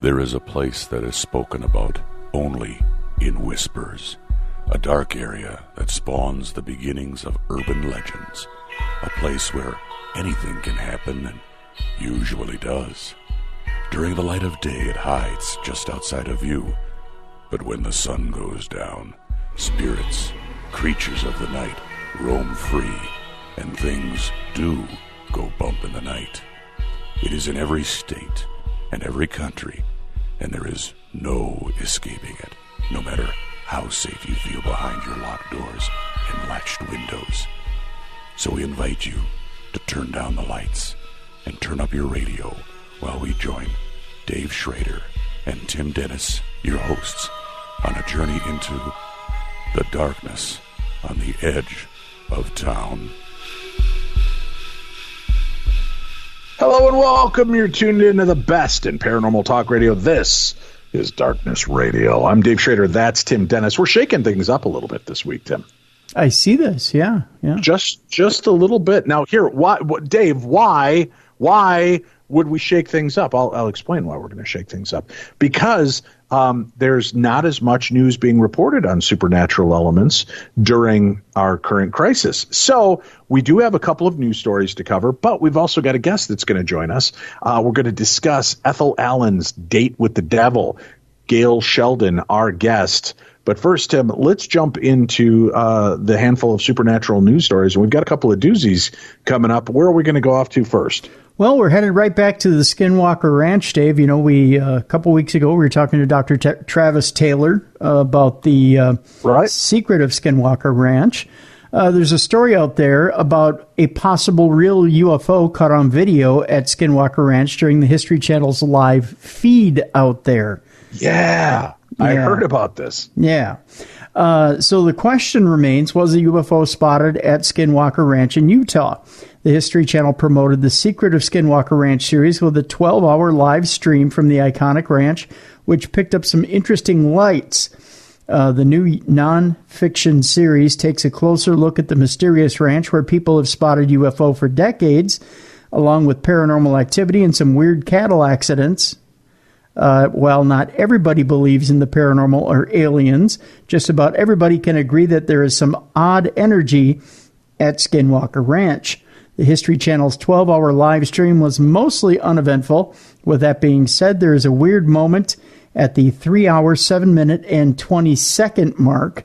There is a place that is spoken about only in whispers, a dark area that spawns the beginnings of urban legends, a place where anything can happen and usually does. During the light of day, it hides just outside of view, but when the sun goes down, spirits, creatures of the night, roam free, and things do go bump in the night. It is in every state and every country, and there is no escaping it, no matter how safe you feel behind your locked doors and latched windows. So we invite you to turn down the lights and turn up your radio while we join Dave Schrader and Tim Dennis, your hosts, on a journey into the darkness on the edge of town. Hello and welcome. You're tuned into the best in paranormal talk radio. This is Darkness Radio. I'm Dave Schrader. That's Tim Dennis. We're shaking things up a little bit this week, Tim. I see this. Yeah. Just a little bit. Now, here, Dave? Why would we shake things up? I'll explain why we're going to shake things up. Because there's not as much news being reported on supernatural elements during our current crisis. So we do have a couple of news stories to cover, but we've also got a guest that's going to join us. We're going to discuss Ethel Allen's date with the devil. Gail Sheldon, our guest. But first, Tim, let's jump into the handful of supernatural news stories. And we've got a couple of doozies coming up. Where are we going to go off to first? Well, we're headed right back to the Skinwalker Ranch, Dave. You know, a couple weeks ago, we were talking to Dr. Travis Taylor about the secret of Skinwalker Ranch. There's a story out there about a possible real UFO caught on video at Skinwalker Ranch during the History Channel's live feed out there. Yeah. I heard about this. Yeah. So the question remains, was a UFO spotted at Skinwalker Ranch in Utah? The History Channel promoted the Secret of Skinwalker Ranch series with a 12-hour live stream from the iconic ranch, which picked up some interesting lights. The new non-fiction series takes a closer look at the mysterious ranch where people have spotted UFO for decades, along with paranormal activity and some weird cattle accidents. While not everybody believes in the paranormal or aliens, just about everybody can agree that there is some odd energy at Skinwalker Ranch. The History Channel's 12-hour live stream was mostly uneventful. With that being said, there is a weird moment at the 3-hour, 7-minute, and 20-second mark.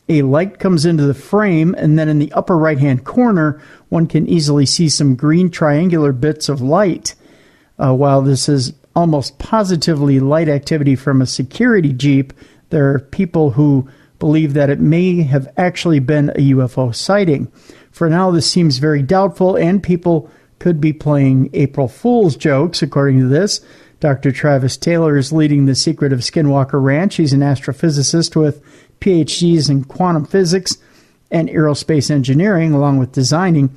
A light comes into the frame, and then in the upper right-hand corner, one can easily see some green triangular bits of light. While this is almost positively light activity from a security jeep, there are people who believe that it may have actually been a UFO sighting. For now, this seems very doubtful, and people could be playing April Fool's jokes, according to this. Dr. Travis Taylor is leading the Secret of Skinwalker Ranch. He's an astrophysicist with PhDs in quantum physics and aerospace engineering, along with designing.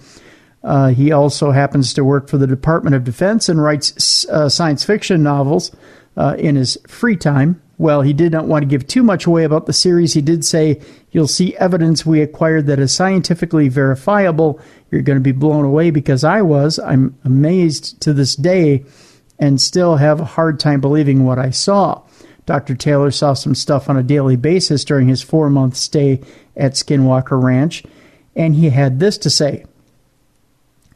He also happens to work for the Department of Defense and writes science fiction novels in his free time. Well, he did not want to give too much away about the series. He did say, "You'll see evidence we acquired that is scientifically verifiable. You're going to be blown away," because I'm amazed to this day and still have a hard time believing what I saw. Dr. Taylor saw some stuff on a daily basis during his 4-month stay at Skinwalker Ranch, and he had this to say.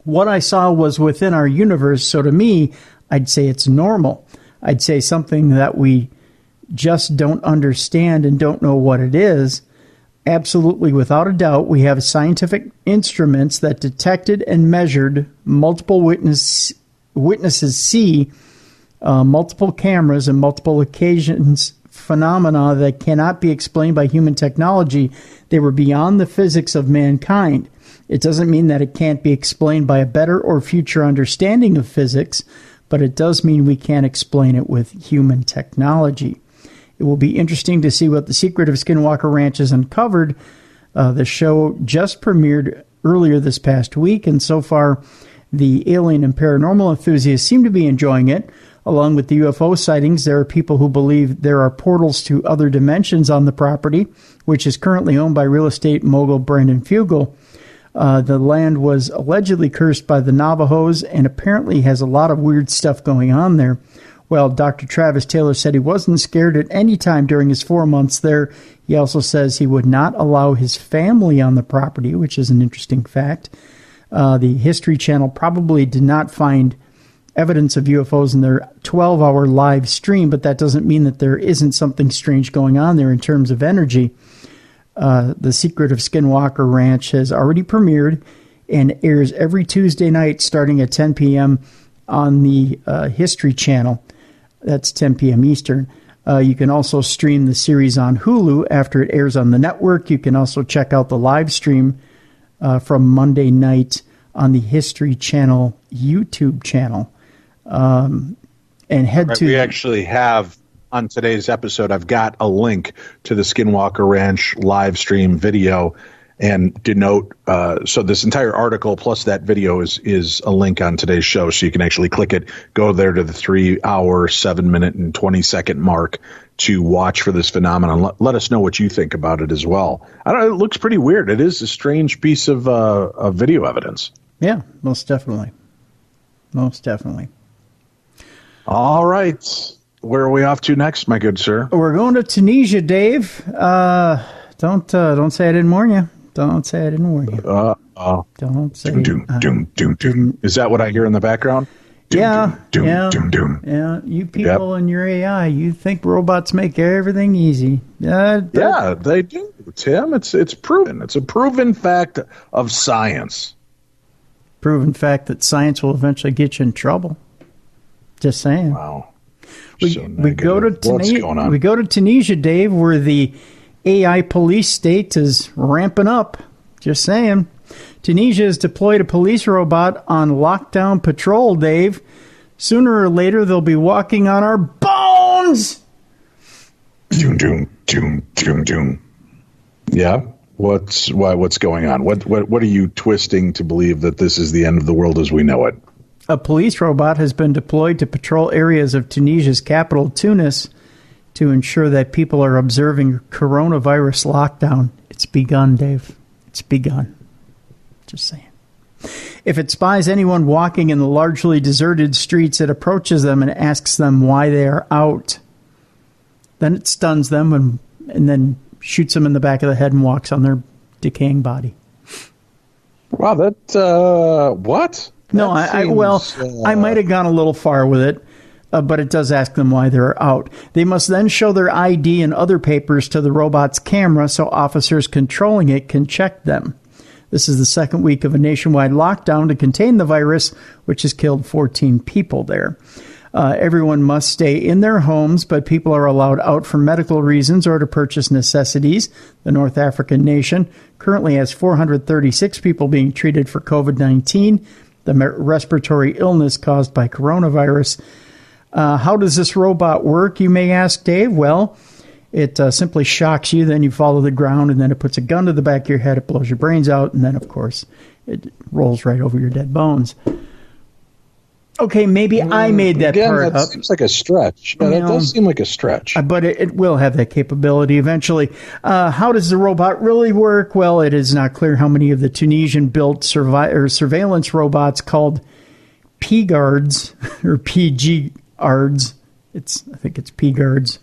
"What I saw was within our universe, so to me, I'd say it's normal. I'd say something that we just don't understand and don't know what it is. Absolutely, without a doubt, we have scientific instruments that detected and measured multiple witnesses see, multiple cameras and multiple occasions, phenomena that cannot be explained by human technology. They were beyond the physics of mankind. It doesn't mean that it can't be explained by a better or future understanding of physics, but it does mean we can't explain it with human technology. It will be interesting to see what the Secret of Skinwalker Ranch has uncovered. The show just premiered earlier this past week, and so far the alien and paranormal enthusiasts seem to be enjoying it. Along with the UFO sightings, there are people who believe there are portals to other dimensions on the property, which is currently owned by real estate mogul Brandon Fugel. The land was allegedly cursed by the Navajos and apparently has a lot of weird stuff going on there. Well, Dr. Travis Taylor said he wasn't scared at any time during his 4 months there. He also says he would not allow his family on the property, which is an interesting fact. The History Channel probably did not find evidence of UFOs in their 12-hour live stream, but that doesn't mean that there isn't something strange going on there in terms of energy. The Secret of Skinwalker Ranch has already premiered and airs every Tuesday night starting at 10 p.m. on the History Channel. That's 10 p.m. Eastern. You can also stream the series on Hulu after it airs on the network. You can also check out the live stream from Monday night on the History Channel YouTube channel. And head to... We actually have, on today's episode, I've got a link to the Skinwalker Ranch live stream video and denote, so this entire article plus that video is a link on today's show, so you can actually click it, go there to the 3 hour, 7 minute, and 20-second mark to watch for this phenomenon. Let us know what you think about it as well. I don't know, it looks pretty weird. It is a strange piece of video evidence. Yeah, most definitely. Most definitely. All right. Where are we off to next, my good sir? We're going to Tunisia, Dave. Don't say I didn't warn you. Don't say I didn't warn you. Don't say. Doom. Is that what I hear in the background? Yeah. You people and your AI, you think robots make everything easy. Yeah, they do, Tim. It's proven. It's a proven fact of science. Proven fact that science will eventually get you in trouble. Just saying. Wow. We go to What's going on? We go to Tunisia, Dave, where the AI police state is ramping up. Just saying. Tunisia has deployed a police robot on lockdown patrol, Dave. Sooner or later, they'll be walking on our bones. Doom. Yeah. What's going on? What are you twisting to believe that this is the end of the world as we know it? A police robot has been deployed to patrol areas of Tunisia's capital, Tunis, to ensure that people are observing coronavirus lockdown. It's begun, Dave. It's begun. Just saying. If it spies anyone walking in the largely deserted streets, it approaches them and asks them why they are out. Then it stuns them and then shoots them in the back of the head and walks on their decaying body. Wow, that what? No, I might have gone a little far with it, but it does ask them why they're out. They must then show their ID and other papers to the robot's camera so officers controlling it can check them. This is the second week of a nationwide lockdown to contain the virus, which has killed 14 people there. Everyone must stay in their homes, but people are allowed out for medical reasons or to purchase necessities. The North African nation currently has 436 people being treated for COVID-19, the respiratory illness caused by coronavirus. How does this robot work, you may ask, Dave? Well, it simply shocks you, then you fall to the ground, and then it puts a gun to the back of your head, it blows your brains out, and then, of course, it rolls right over your dead bones. Okay, maybe I made that part up. That seems like a stretch. Yeah, that does seem like a stretch. But it will have that capability eventually. How does the robot really work? Well, it is not clear how many of the Tunisian-built surveillance robots called P-Guards, or PG-Ards, I think it's P-Guards,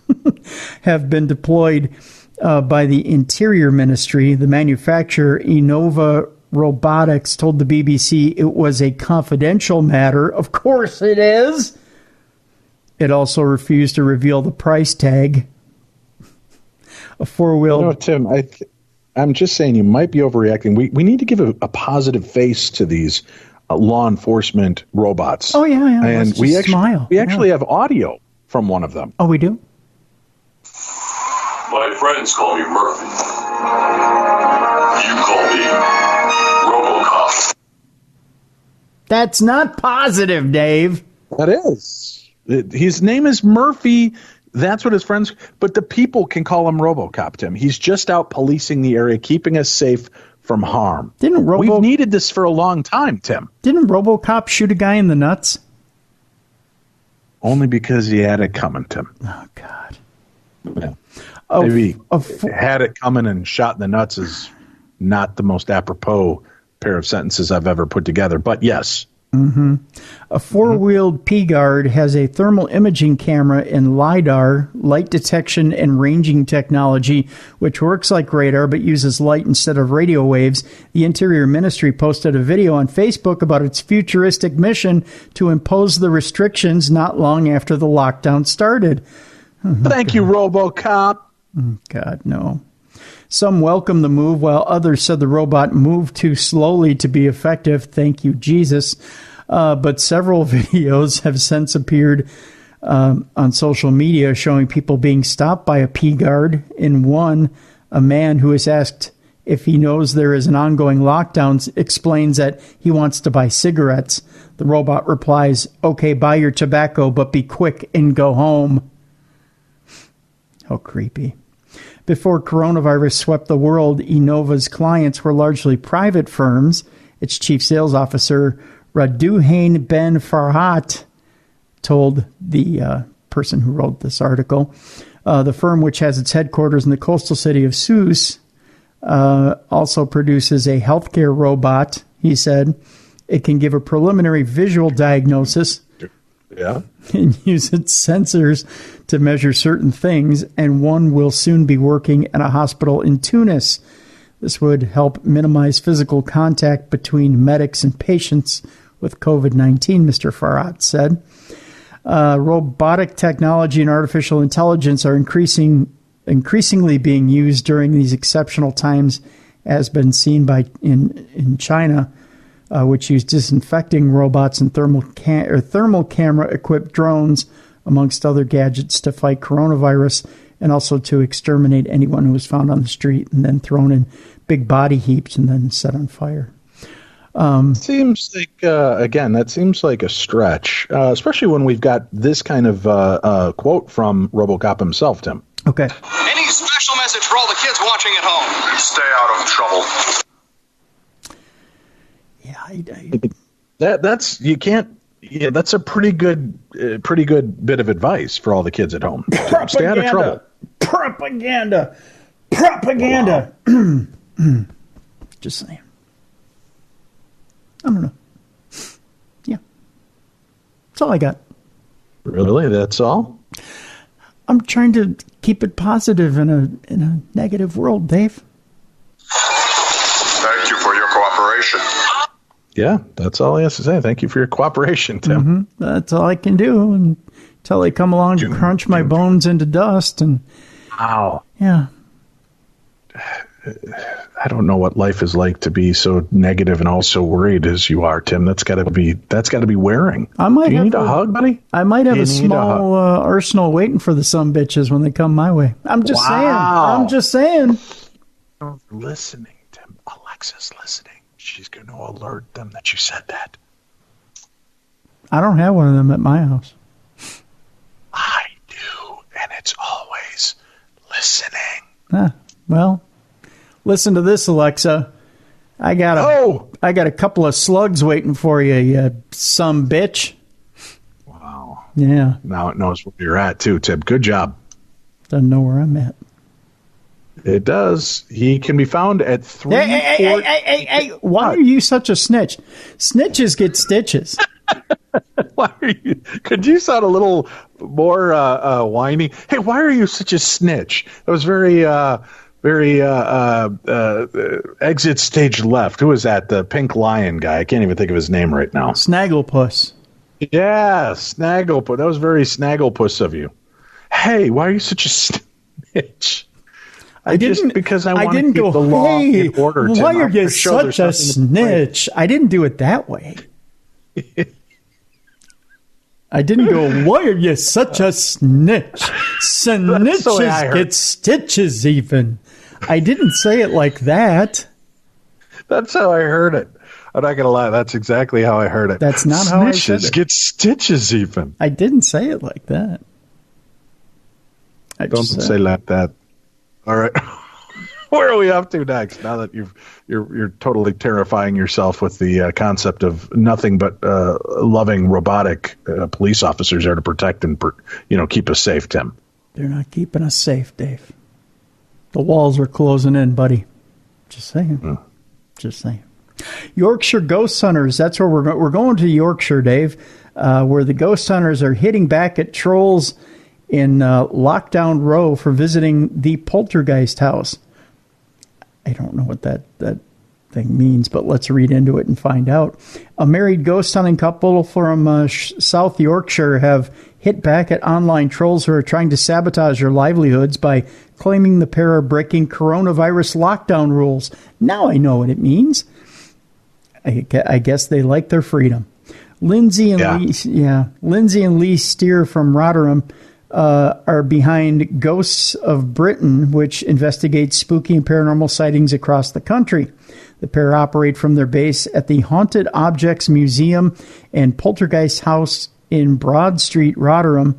have been deployed by the Interior Ministry. The manufacturer, Innova Robotics, told the BBC it was a confidential matter. Of course it is. It also refused to reveal the price tag. A four-wheel... Tim, I'm just saying you might be overreacting. We need to give a positive face to these law enforcement robots. Oh, yeah. And we actually have audio from one of them. Oh, we do? My friends call me Murphy. You call me RoboCop. That's not positive, Dave. That is. His name is Murphy. That's what his friends... But the people can call him RoboCop, Tim. He's just out policing the area, keeping us safe from harm. We've needed this for a long time, Tim. Didn't RoboCop shoot a guy in the nuts? Only because he had it coming, Tim. Oh, God. Yeah. Maybe had it coming and shot in the nuts is not the most apropos pair of sentences I've ever put together. But yes, A four-wheeled P-Guard has a thermal imaging camera and LiDAR, light detection and ranging technology, which works like radar but uses light instead of radio waves. The Interior Ministry posted a video on Facebook about its futuristic mission to impose the restrictions not long after the lockdown started. Thank you, RoboCop. God, no. Some welcomed the move, while others said the robot moved too slowly to be effective. Thank you, Jesus. But several videos have since appeared on social media showing people being stopped by a P-Guard. In one, a man who is asked if he knows there is an ongoing lockdown explains that he wants to buy cigarettes. The robot replies, "Okay, buy your tobacco, but be quick and go home." How creepy. Before coronavirus swept the world, Enova's clients were largely private firms. Its chief sales officer, Raduhain Ben Farhat, told the person who wrote this article, the firm, which has its headquarters in the coastal city of Sousse, also produces a healthcare robot, he said. It can give a preliminary visual diagnosis. Yeah. And use its sensors to measure certain things, and one will soon be working at a hospital in Tunis. This would help minimize physical contact between medics and patients with COVID-19, Mr. Farhat said. Robotic technology and artificial intelligence are increasingly being used during these exceptional times, as been seen in China, which use disinfecting robots and thermal camera-equipped drones, amongst other gadgets, to fight coronavirus and also to exterminate anyone who was found on the street and then thrown in big body heaps and then set on fire. Seems like, again, that seems like a stretch, especially when we've got this kind of quote from RoboCop himself, Tim. Okay. Any special message for all the kids watching at home? Stay out of trouble. Yeah, that's you can't. Yeah, that's a pretty good bit of advice for all the kids at home. Stay out of trouble. Propaganda. Wow. Just saying. I don't know. Yeah, that's all I got. Really, that's all? I'm trying to keep it positive in a negative world, Dave. Thank you for your cooperation. Yeah, that's all he has to say. Thank you for your cooperation, Tim. Mm-hmm. That's all I can do until they come along to crunch my bones into dust. And wow, yeah, I don't know what life is like to be so negative and also worried as you are, Tim. That's got to be wearing. Do you need a hug, buddy? I might have a small arsenal waiting for the sumbitches when they come my way. I'm just saying. They're listening, Tim. Alexa's listening. She's going to alert them that you said that. I don't have one of them at my house. I do, and it's always listening. Well, listen to this, Alexa. I got a couple of slugs waiting for you, you some bitch. Wow. Yeah. Now it knows where you're at, too, Tim. Good job. Doesn't know where I'm at. It does. He can be found at 3. Hey! Why are you such a snitch? Snitches get stitches. Why are you? Could you sound a little more whiny? Hey, why are you such a snitch? That was very exit stage left. Who is that? The pink lion guy. I can't even think of his name right now. Snagglepuss. Yeah, Snagglepuss. That was very Snagglepuss of you. Hey, why are you such a snitch? I didn't keep the law in order. Why are you such a snitch? I didn't do it that way. I didn't go, why are you such a snitch? Snitches get stitches even. I didn't say it like that. That's how I heard it. I'm not going to lie. That's exactly how I heard it. That's not how I said it. Snitches get stitches even. I didn't say it like that. Don't say like that. All right. Where are we up to next? Now that you're totally terrifying yourself with the concept of nothing but loving robotic police officers there to protect and keep us safe, Tim. They're not keeping us safe, Dave. The walls are closing in, buddy. Just saying. Just saying. Yorkshire ghost hunters. That's where we're going to Yorkshire, Dave, where the ghost hunters are hitting back at trolls in Lockdown Row for visiting the poltergeist house. I don't know what that thing means, but let's read into it and find out. A married ghost hunting couple from South Yorkshire have hit back at online trolls who are trying to sabotage their livelihoods by claiming the pair are breaking coronavirus lockdown rules. Now I know what it means. I guess they like their freedom. Lindsay and Lee Steer from Rotherham are behind Ghosts of Britain, which investigates spooky and paranormal sightings across the country. The pair operate from their base at the Haunted Objects Museum and Poltergeist House in Broad Street, Rotherham.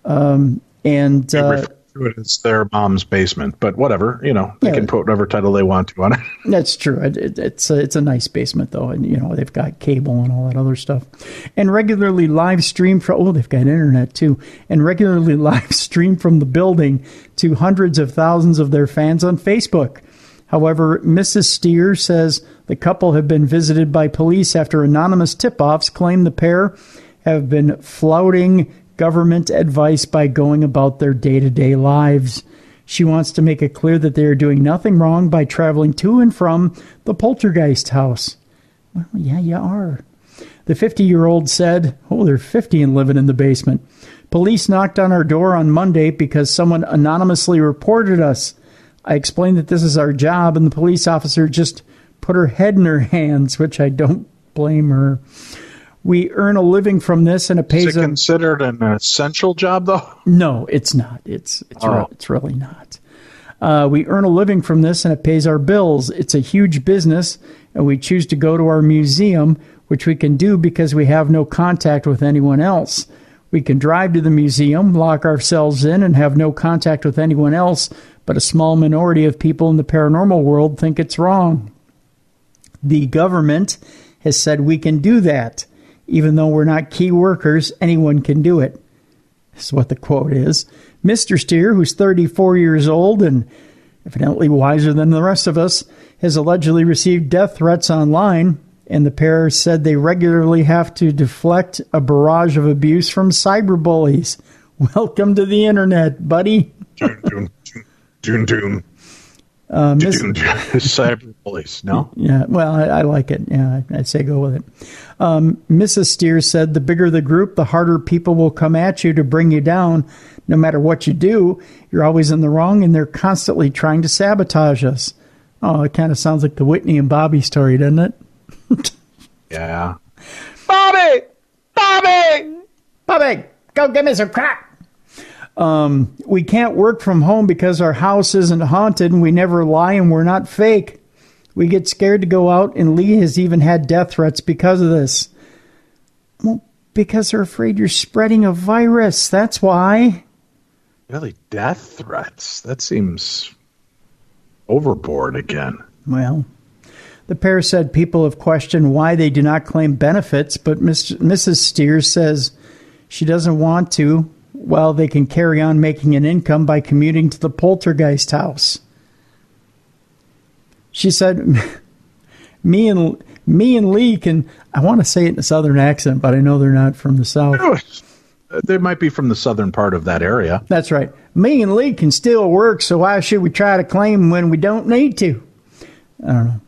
And refer to it as their mom's basement, but whatever, they can put whatever title they want to on it. That's true. It's a nice basement, though, and they've got cable and all that other stuff, and regularly live stream from. Oh, they've got internet too, and regularly live stream from the building to hundreds of thousands of their fans on Facebook. However, Mrs. Steer says the couple have been visited by police after anonymous tip-offs claim the pair have been flouting government advice by going about their day-to-day lives. She wants to make it clear that they are doing nothing wrong by traveling to and from the poltergeist house. Well, yeah, you are. The 50-year-old said, they're 50 and living in the basement. Police knocked on our door on Monday because someone anonymously reported us. I explained that this is our job, and the police officer just put her head in her hands, which I don't blame her. We earn a living from this, and it pays. Is it considered an essential job, though? No, it's not. It's really not. We earn a living from this, and it pays our bills. It's a huge business, and we choose to go to our museum, which we can do because we have no contact with anyone else. We can drive to the museum, lock ourselves in, and have no contact with anyone else, but a small minority of people in the paranormal world think it's wrong. The government has said we can do that. Even though we're not key workers, anyone can do it. This is what the quote is. Mr. Steer, who's 34 years old and evidently wiser than the rest of us, has allegedly received death threats online, and the pair said they regularly have to deflect a barrage of abuse from cyberbullies. Welcome to the internet, buddy. Doon. Cyber police, no? Yeah, well, I like it. Yeah, I'd say go with it. Mrs. Steer said the bigger the group, the harder people will come at you to bring you down. No matter what you do, you're always in the wrong, and they're constantly trying to sabotage us. Oh, it kind of sounds like the Whitney and Bobby story, doesn't it? Yeah. Bobby, go give me some crack. We can't work from home because our house isn't haunted, and we never lie, and we're not fake. We get scared to go out, and Lee has even had death threats because of this. Well, because they're afraid you're spreading a virus. That's why. Really, death threats? That seems overboard again. Well, the pair said people have questioned why they do not claim benefits, but Mrs. Steer says she doesn't want to. Well, they can carry on making an income by commuting to the poltergeist house. She said, me and Lee can, I want to say it in a southern accent, but I know they're not from the South. They might be from the southern part of that area. That's right. Me and Lee can still work, so why should we try to claim when we don't need to? I don't know.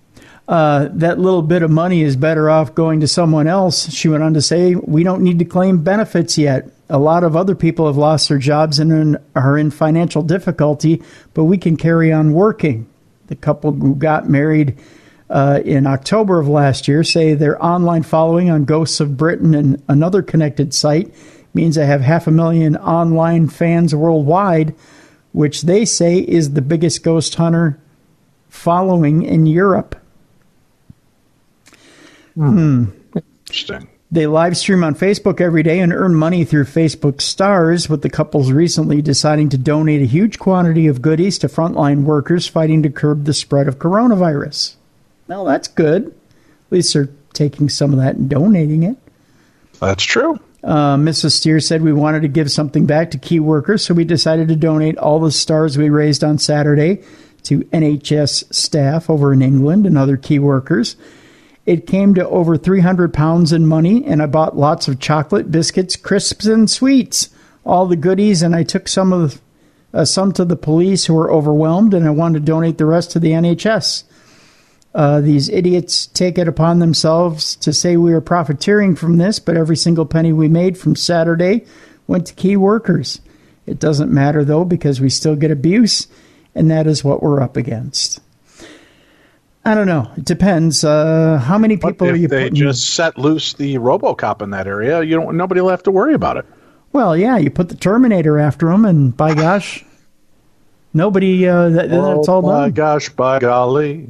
That little bit of money is better off going to someone else. She went on to say, we don't need to claim benefits yet. A lot of other people have lost their jobs and are in financial difficulty, but we can carry on working. The couple who got married in October of last year say their online following on Ghosts of Britain and another connected site means they have 500,000 online fans worldwide, which they say is the biggest ghost hunter following in Europe. Interesting. They live stream on Facebook every day and earn money through Facebook stars, with the couples recently deciding to donate a huge quantity of goodies to frontline workers fighting to curb the spread of coronavirus. Well, that's good. At least they're taking some of that and donating it. That's true. Mrs. Steer said we wanted to give something back to key workers, so we decided to donate all the stars we raised on Saturday to NHS staff over in England and other key workers. It came to over 300 pounds in money, and I bought lots of chocolate, biscuits, crisps, and sweets, all the goodies, and I took some to the police who were overwhelmed, and I wanted to donate the rest to the NHS. These idiots take it upon themselves to say we are profiteering from this, but every single penny we made from Saturday went to key workers. It doesn't matter, though, because we still get abuse, and that is what we're up against. I don't know. It depends. How many people are you putting? If they just set loose the RoboCop in that area, nobody will have to worry about it. Well, yeah, you put the Terminator after him, and by gosh, nobody. That's all done. By gosh, by golly.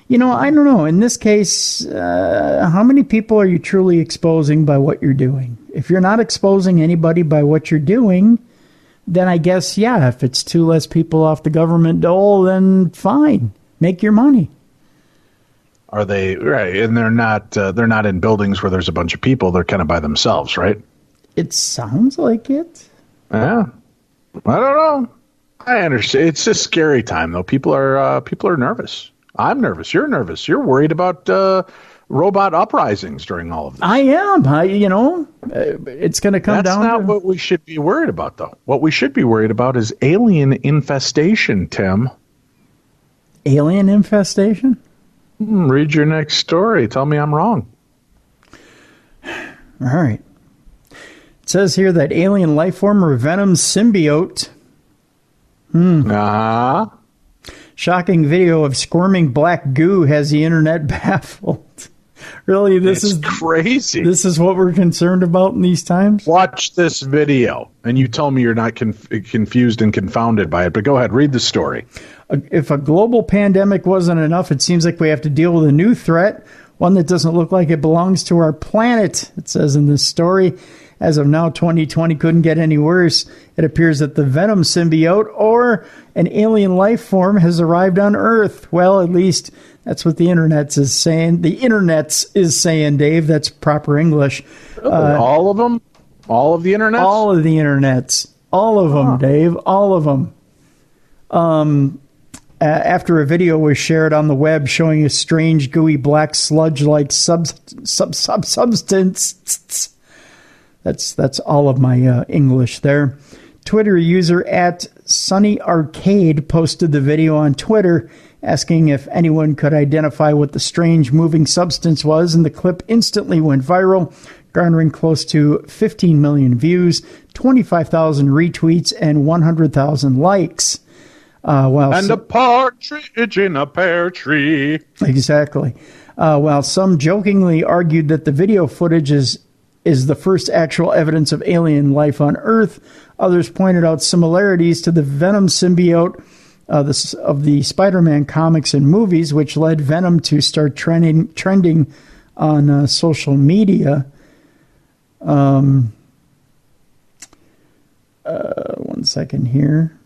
I don't know. In this case, how many people are you truly exposing by what you're doing? If you're not exposing anybody by what you're doing, then I guess, yeah, if it's 2 less people off the government dole, then fine. Make your money. Are they right? And they're not in buildings where there's a bunch of people. They're kind of by themselves, right? It sounds like it. Yeah, I don't know. I understand. It's a scary time, though. People are nervous. I'm nervous. You're nervous. You're worried about robot uprisings during all of this. I am. It's going to come down. That's not what we should be worried about, though. What we should be worried about is alien infestation, Tim. Alien infestation? Read your next story. Tell me I'm wrong. All right. It says here that alien life form or venom symbiote. Shocking video of squirming black goo has the internet baffled. Really, this is crazy. This is what we're concerned about in these times? Watch this video, and you tell me you're not confused and confounded by it, but go ahead, read the story. If a global pandemic wasn't enough, it seems like we have to deal with a new threat, one that doesn't look like it belongs to our planet, it says in this story. As of now, 2020 couldn't get any worse. It appears that the venom symbiote or an alien life form has arrived on Earth. Well, at least that's what the internet is saying. The internet is saying, Dave. That's proper English. All of them? All of the internets? All of the internets. All of them, Dave. All of them. After a video was shared on the web showing a strange, gooey, black sludge-like substance. That's all of my English there. Twitter user at Sunny Arcade posted the video on Twitter, asking if anyone could identify what the strange moving substance was, and the clip instantly went viral, garnering close to 15 million views, 25,000 retweets, and 100,000 likes. And a partridge in a pear tree. Exactly. While some jokingly argued that the video footage is the first actual evidence of alien life on Earth, others pointed out similarities to the Venom symbiote of the Spider-Man comics and movies, which led Venom to start trending on social media. One second here.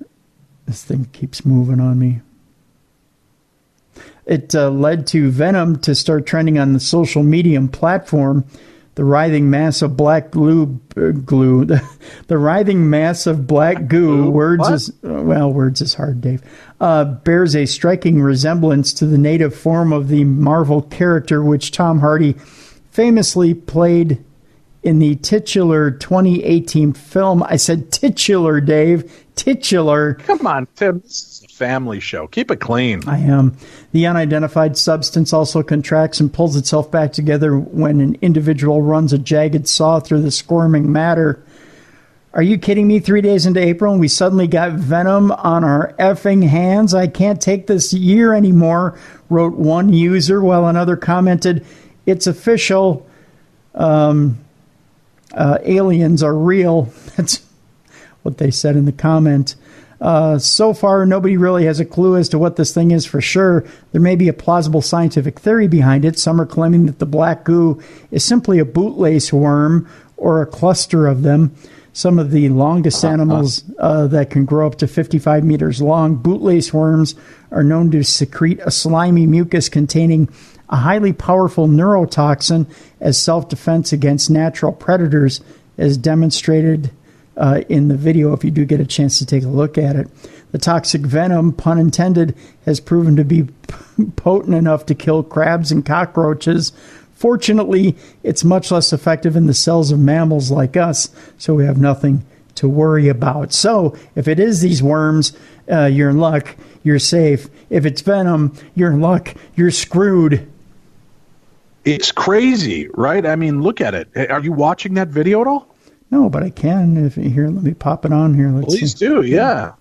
This thing keeps moving on me. It led to Venom to start trending on the social medium platform. The writhing mass of black glue. The writhing mass of black goo. Words is hard, Dave. Bears a striking resemblance to the native form of the Marvel character, which Tom Hardy famously played in the titular 2018 film. I said titular, Dave. Titular. Come on, Tim. This is a family show. Keep it clean. I am. The unidentified substance also contracts and pulls itself back together when an individual runs a jagged saw through the squirming matter. Are you kidding me? 3 days into April and we suddenly got Venom on our effing hands? I can't take this year anymore, wrote one user, while another commented, it's official. Aliens are real. That's what they said in the comment. So far, nobody really has a clue as to what this thing is for sure. There may be a plausible scientific theory behind it. Some are claiming that the black goo is simply a bootlace worm or a cluster of them. Some of the longest animals that can grow up to 55 meters long, bootlace worms, are known to secrete a slimy mucus containing a highly powerful neurotoxin as self-defense against natural predators, as demonstrated in the video if you do get a chance to take a look at it. The toxic venom, pun intended, has proven to be potent enough to kill crabs and cockroaches. Fortunately, it's much less effective in the cells of mammals like us, so we have nothing to worry about. So if it is these worms, you're in luck, you're safe. If it's venom, you're in luck, you're screwed. It's crazy, right? I mean, look at it. Are you watching that video at all? No, but I can. Here, let me pop it on here. Please do, yeah.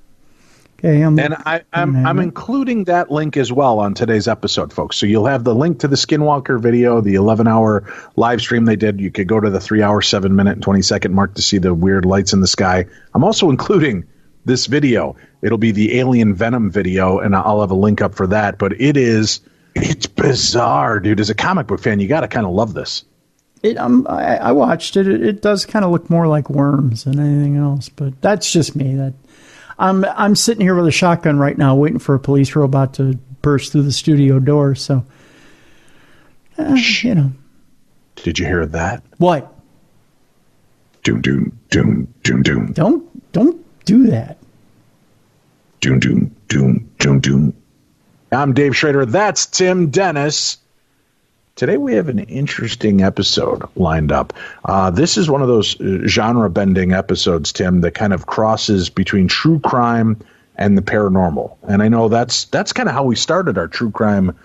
Okay, I'm including that link as well on today's episode, folks. So you'll have the link to the Skinwalker video, the 11-hour live stream they did. You could go to the 3-hour, 7-minute, and 20-second mark to see the weird lights in the sky. I'm also including this video. It'll be the Alien Venom video, and I'll have a link up for that. But it's bizarre, dude. As a comic book fan, you got to kind of love this. I watched it. It does kind of look more like worms than anything else, but that's just me. I'm sitting here with a shotgun right now, waiting for a police robot to burst through the studio door. So, you know. Did you hear that? What? Doom, doom, doom, doom, doom. Don't do that. Doom, doom, doom, doom, doom. I'm Dave Schrader. That's Tim Dennis. Today we have an interesting episode lined up. This is one of those genre-bending episodes, Tim, that kind of crosses between true crime and the paranormal. And I know that's kind of how we started our True Crime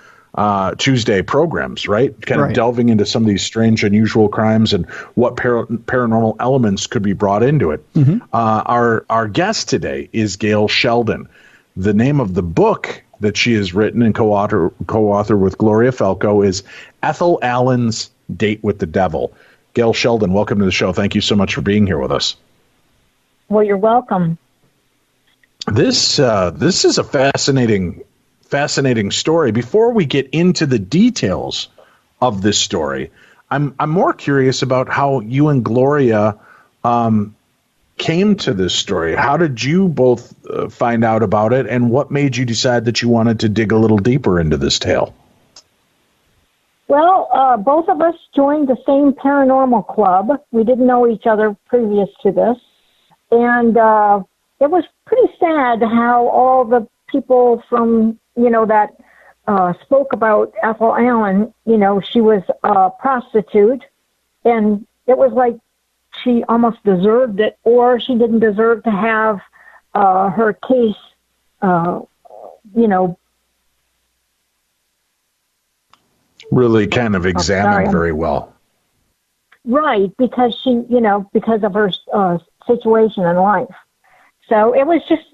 Tuesday programs, right? Kind of delving into some of these strange, unusual crimes and what paranormal elements could be brought into it. Mm-hmm. Our guest today is Gail Sheldon. The name of the book that she has written and co-author with Gloria Falco is Ethel Allen's Date with the Devil. Gail Sheldon, welcome to the show. Thank you so much for being here with us. Well, you're welcome. This is a fascinating story. Before we get into the details of this story, I'm more curious about how you and Gloria came to this story. How did you both find out about it, and what made you decide that you wanted to dig a little deeper into this tale? Well, both of us joined the same paranormal club. We didn't know each other previous to this. And it was pretty sad how all the people from, that spoke about Ethel Allen, she was a prostitute. And it was like she almost deserved it, or she didn't deserve to have her case, really kind of examined very well. Right, because because of her situation in life. So it was just,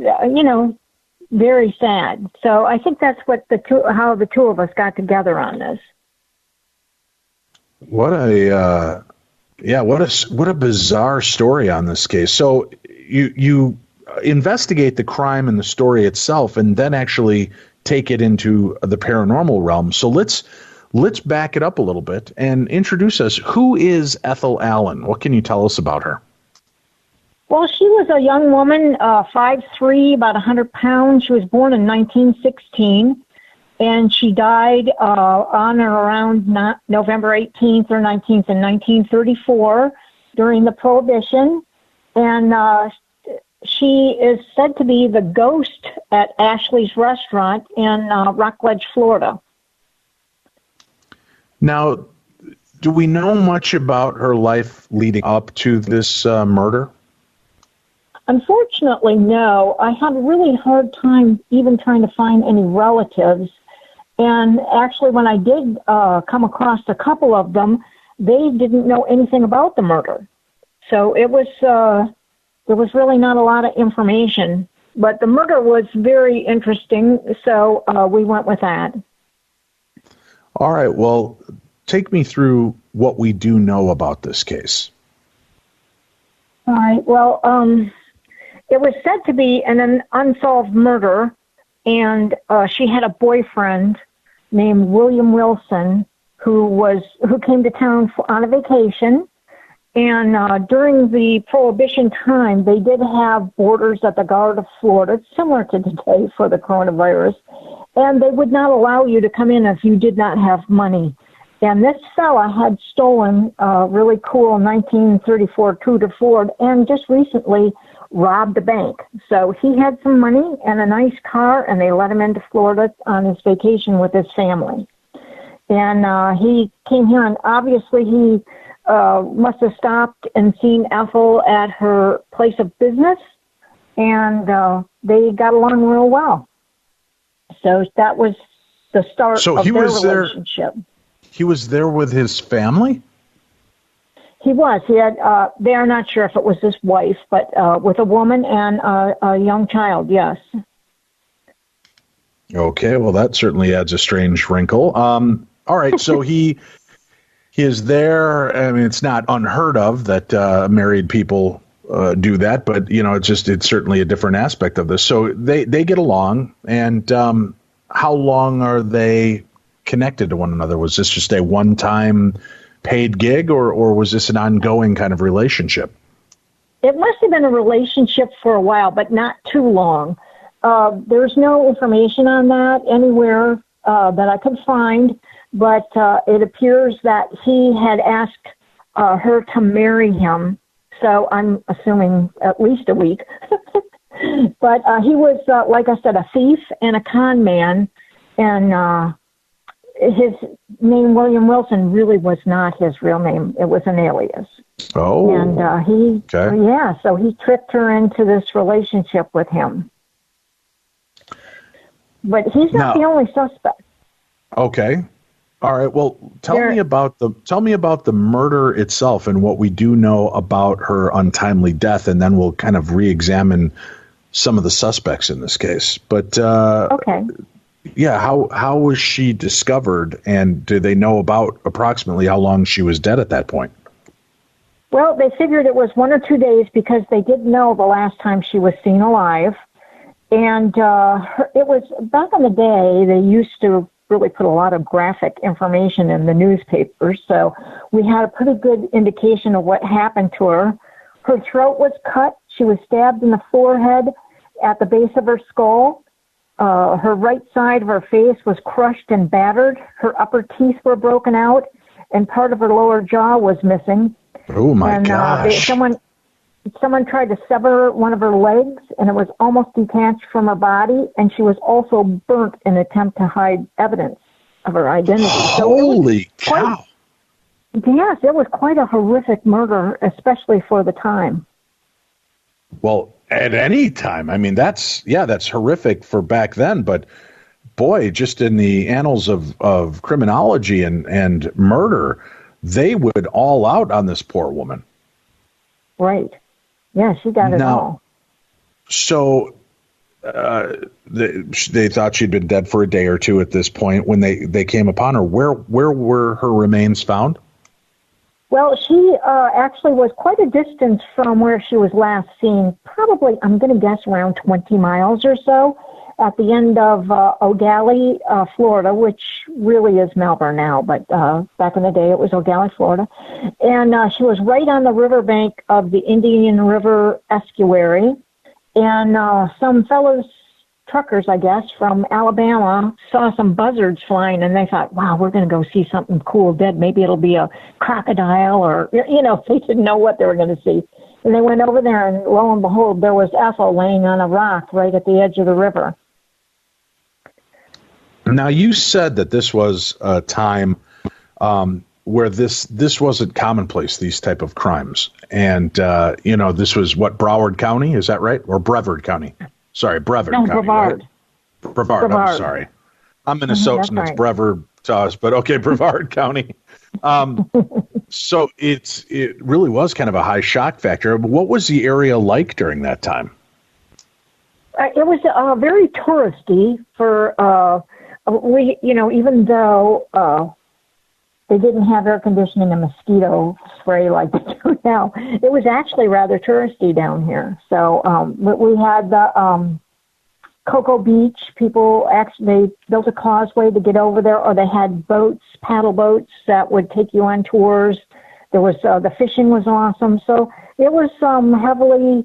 very sad. So I think that's what how the two of us got together on this. What a bizarre story on this case. So you investigate the crime and the story itself, and then actually take it into the paranormal realm. So let's back it up a little bit and introduce us. Who is Ethel Allen? What can you tell us about her? Well, she was a young woman, 5'3", about 100 pounds. She was born in 1916, and she died on or around November 18th or 19th in 1934 during the Prohibition. And she is said to be the ghost at Ashley's Restaurant in Rockledge, Florida. Now, do we know much about her life leading up to this murder? Unfortunately, no. I had a really hard time even trying to find any relatives. And actually, when I did come across a couple of them, they didn't know anything about the murder. So it was there was really not a lot of information. But the murder was very interesting, so we went with that. All right. Well, take me through what we do know about this case. All right. Well, it was said to be an unsolved murder, and she had a boyfriend named William Wilson who came to town on a vacation. And during the Prohibition time, they did have borders at the Guard of Florida, similar to today for the coronavirus, and they would not allow you to come in if you did not have money. And this fella had stolen a really cool 1934 Tudor Ford and just recently robbed a bank. So he had some money and a nice car, and they let him into Florida on his vacation with his family. And he came here, and obviously he must have stopped and seen Ethel at her place of business, and they got along real well. So that was the start of their relationship. He was there with his family? He was. He had. They are not sure if it was his wife, but with a woman and a young child. Yes. Okay. Well, that certainly adds a strange wrinkle. All right. So he is there. I mean, it's not unheard of that married people do that, but it's certainly a different aspect of this. So they get along, and how long are they connected to one another? Was this just a one-time paid gig, or was this an ongoing kind of relationship? It must have been a relationship for a while, but not too long. There's no information on that anywhere that I could find, but it appears that he had asked her to marry him, so I'm assuming at least a week. But he was, like I said, a thief and a con man, and his name, William Wilson, really was not his real name. It was an alias. Oh. And so he tricked her into this relationship with him. But he's not the only suspect. Okay. All right. Well, tell me about the murder itself and what we do know about her untimely death, and then we'll kind of re-examine some of the suspects in this case. But okay. Yeah, how was she discovered, and do they know about approximately how long she was dead at that point? Well, they figured it was 1 or 2 days because they didn't know the last time she was seen alive. And it was back in the day, they used to really put a lot of graphic information in the newspapers, so we had a pretty good indication of what happened to her. Her throat was cut. She was stabbed in the forehead at the base of her skull. Her right side of her face was crushed and battered. Her upper teeth were broken out, and part of her lower jaw was missing. Oh, my gosh. Someone tried to sever one of her legs, and it was almost detached from her body, and she was also burnt in an attempt to hide evidence of her identity. Holy cow. Yes, it was quite a horrific murder, especially for the time. Well, at any time. I mean, that's horrific for back then, but boy, just in the annals of criminology and murder, they would all out on this poor woman. Right. Yeah, she got it all. So they thought she'd been dead for a day or two at this point when they came upon her. Where were her remains found? Well, she actually was quite a distance from where she was last seen, probably, I'm going to guess, around 20 miles or so, at the end of O'Galley, Florida, which really is Melbourne now, but back in the day it was O'Galley, Florida. And she was right on the riverbank of the Indian River estuary, and some fellows, truckers, I guess, from Alabama saw some buzzards flying, and they thought, wow, we're going to go see something cool dead. Maybe it'll be a crocodile, or, they didn't know what they were going to see. And they went over there, and lo and behold, there was Ethel laying on a rock right at the edge of the river. Now, you said that this was a time where this wasn't commonplace, these type of crimes. And, this was, Broward County, is that right? Or Brevard County? Sorry, Brevard County. Brevard. Right? Brevard, I'm sorry. I'm Minnesotan, it's Brevard to us, but okay, Brevard County. So it really was kind of a high shock factor. What was the area like during that time? It was very touristy for, even though they didn't have air conditioning and mosquito spray like they do now, it was actually rather touristy down here. So we had the Cocoa Beach. People actually built a causeway to get over there, or they had boats, paddle boats that would take you on tours. There was the fishing was awesome. So it was heavily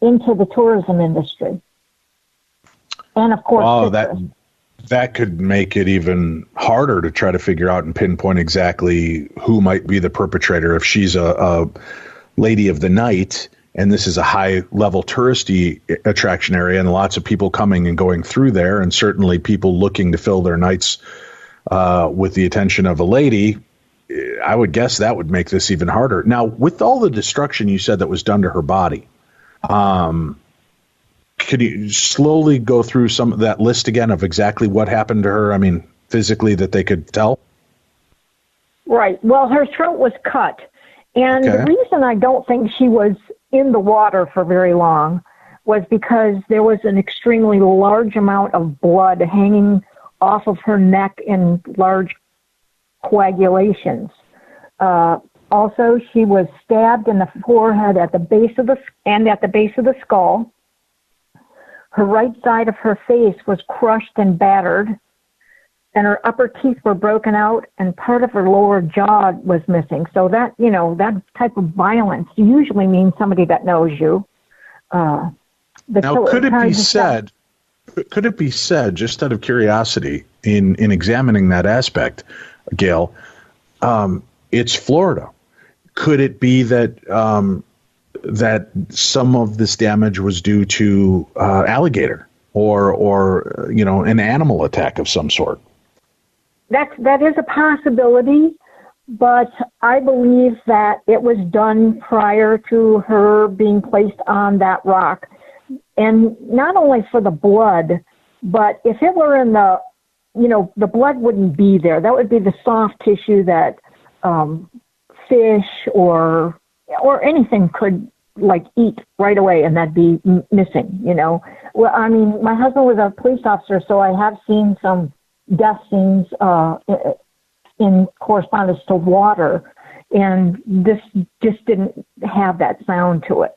into the tourism industry. And of course, that could make it even harder to try to figure out and pinpoint exactly who might be the perpetrator. If she's a lady of the night, and this is a high-level touristy attraction area, and lots of people coming and going through there, and certainly people looking to fill their nights with the attention of a lady, I would guess that would make this even harder. Now, with all the destruction you said that was done to her body, could you slowly go through some of that list again of exactly what happened to her? I mean, physically, that they could tell? Right. Well, her throat was cut. And the reason I don't think she was in the water for very long was because there was an extremely large amount of blood hanging off of her neck in large coagulations. Also, she was stabbed in the forehead at the base of the skull. Her right side of her face was crushed and battered, and her upper teeth were broken out, and part of her lower jaw was missing. So that, that type of violence usually means somebody that knows you. Now, could it be said, just out of curiosity, in examining that aspect, Gail, it's Florida. Could it be that that some of this damage was due to alligator or an animal attack of some sort? That is a possibility, but I believe that it was done prior to her being placed on that rock. And not only for the blood, but if it were in the blood wouldn't be there. That would be the soft tissue that fish or anything could eat right away, and that'd be missing, Well, I mean, my husband was a police officer, so I have seen some death scenes in correspondence to water, and this just didn't have that sound to it.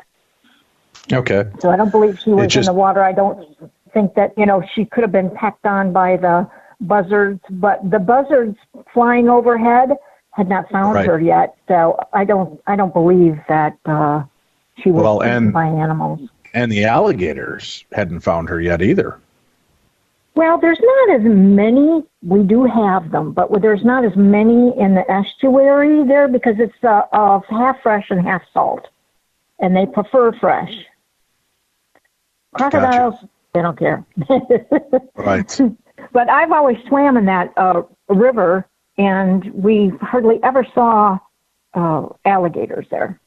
Okay. So I don't believe she was in the water. I don't think that, she could have been pecked on by the buzzards, but the buzzards flying overhead had not found her yet. So I don't believe that she was eaten by animals. And the alligators hadn't found her yet either. Well, there's not as many. We do have them, but there's not as many in the estuary there because it's half fresh and half salt, and they prefer fresh. Crocodiles, they don't care. Right. But I've always swam in that river, and we hardly ever saw alligators there.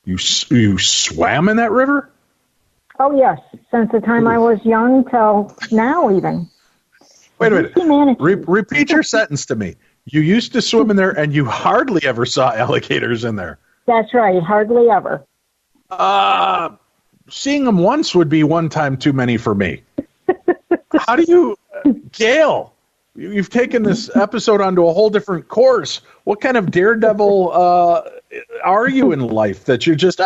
You swam in that river? Oh, yes, since the time I was young till now even. Wait a minute. Repeat your sentence to me. You used to swim in there, and you hardly ever saw alligators in there. That's right, hardly ever. Seeing them once would be one time too many for me. How do you... Gail, you've taken this episode onto a whole different course. What kind of daredevil are you in life that you're just,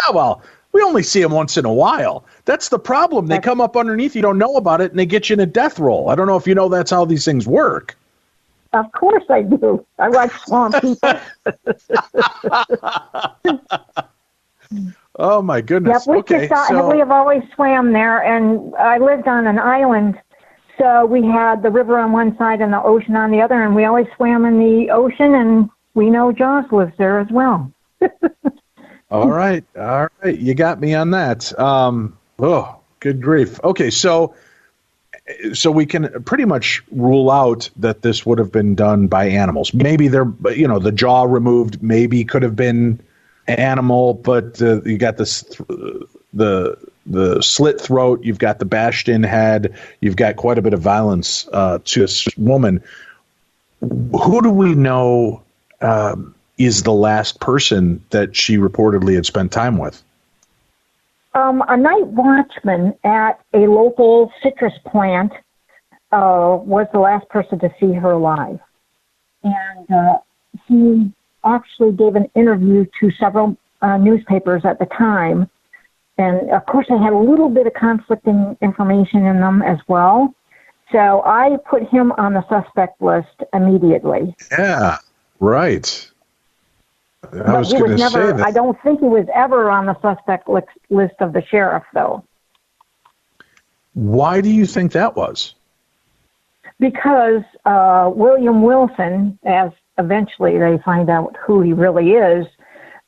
we only see them once in a while. That's the problem. They come up underneath, you don't know about it, and they get you in a death roll. I don't know if you know that's how these things work. Of course I do. I watch Swamp People. Oh, my goodness. Yep, we have always swam there, and I lived on an island, so we had the river on one side and the ocean on the other, and we always swam in the ocean, and we know Jaws lives there as well. All right. You got me on that. Good grief. Okay, so we can pretty much rule out that this would have been done by animals. Maybe the jaw removed maybe could have been animal, but you got the slit throat, you've got the bashed in head, you've got quite a bit of violence to this woman. Who do we know is the last person that she reportedly had spent time with? A night watchman at a local citrus plant was the last person to see her alive. And he actually gave an interview to several newspapers at the time. And, of course, they had a little bit of conflicting information in them as well. So I put him on the suspect list immediately. Yeah, right. I was going to say that. I don't think he was ever on the suspect list of the sheriff, though. Why do you think that was? because William Wilson, as eventually they find out who he really is,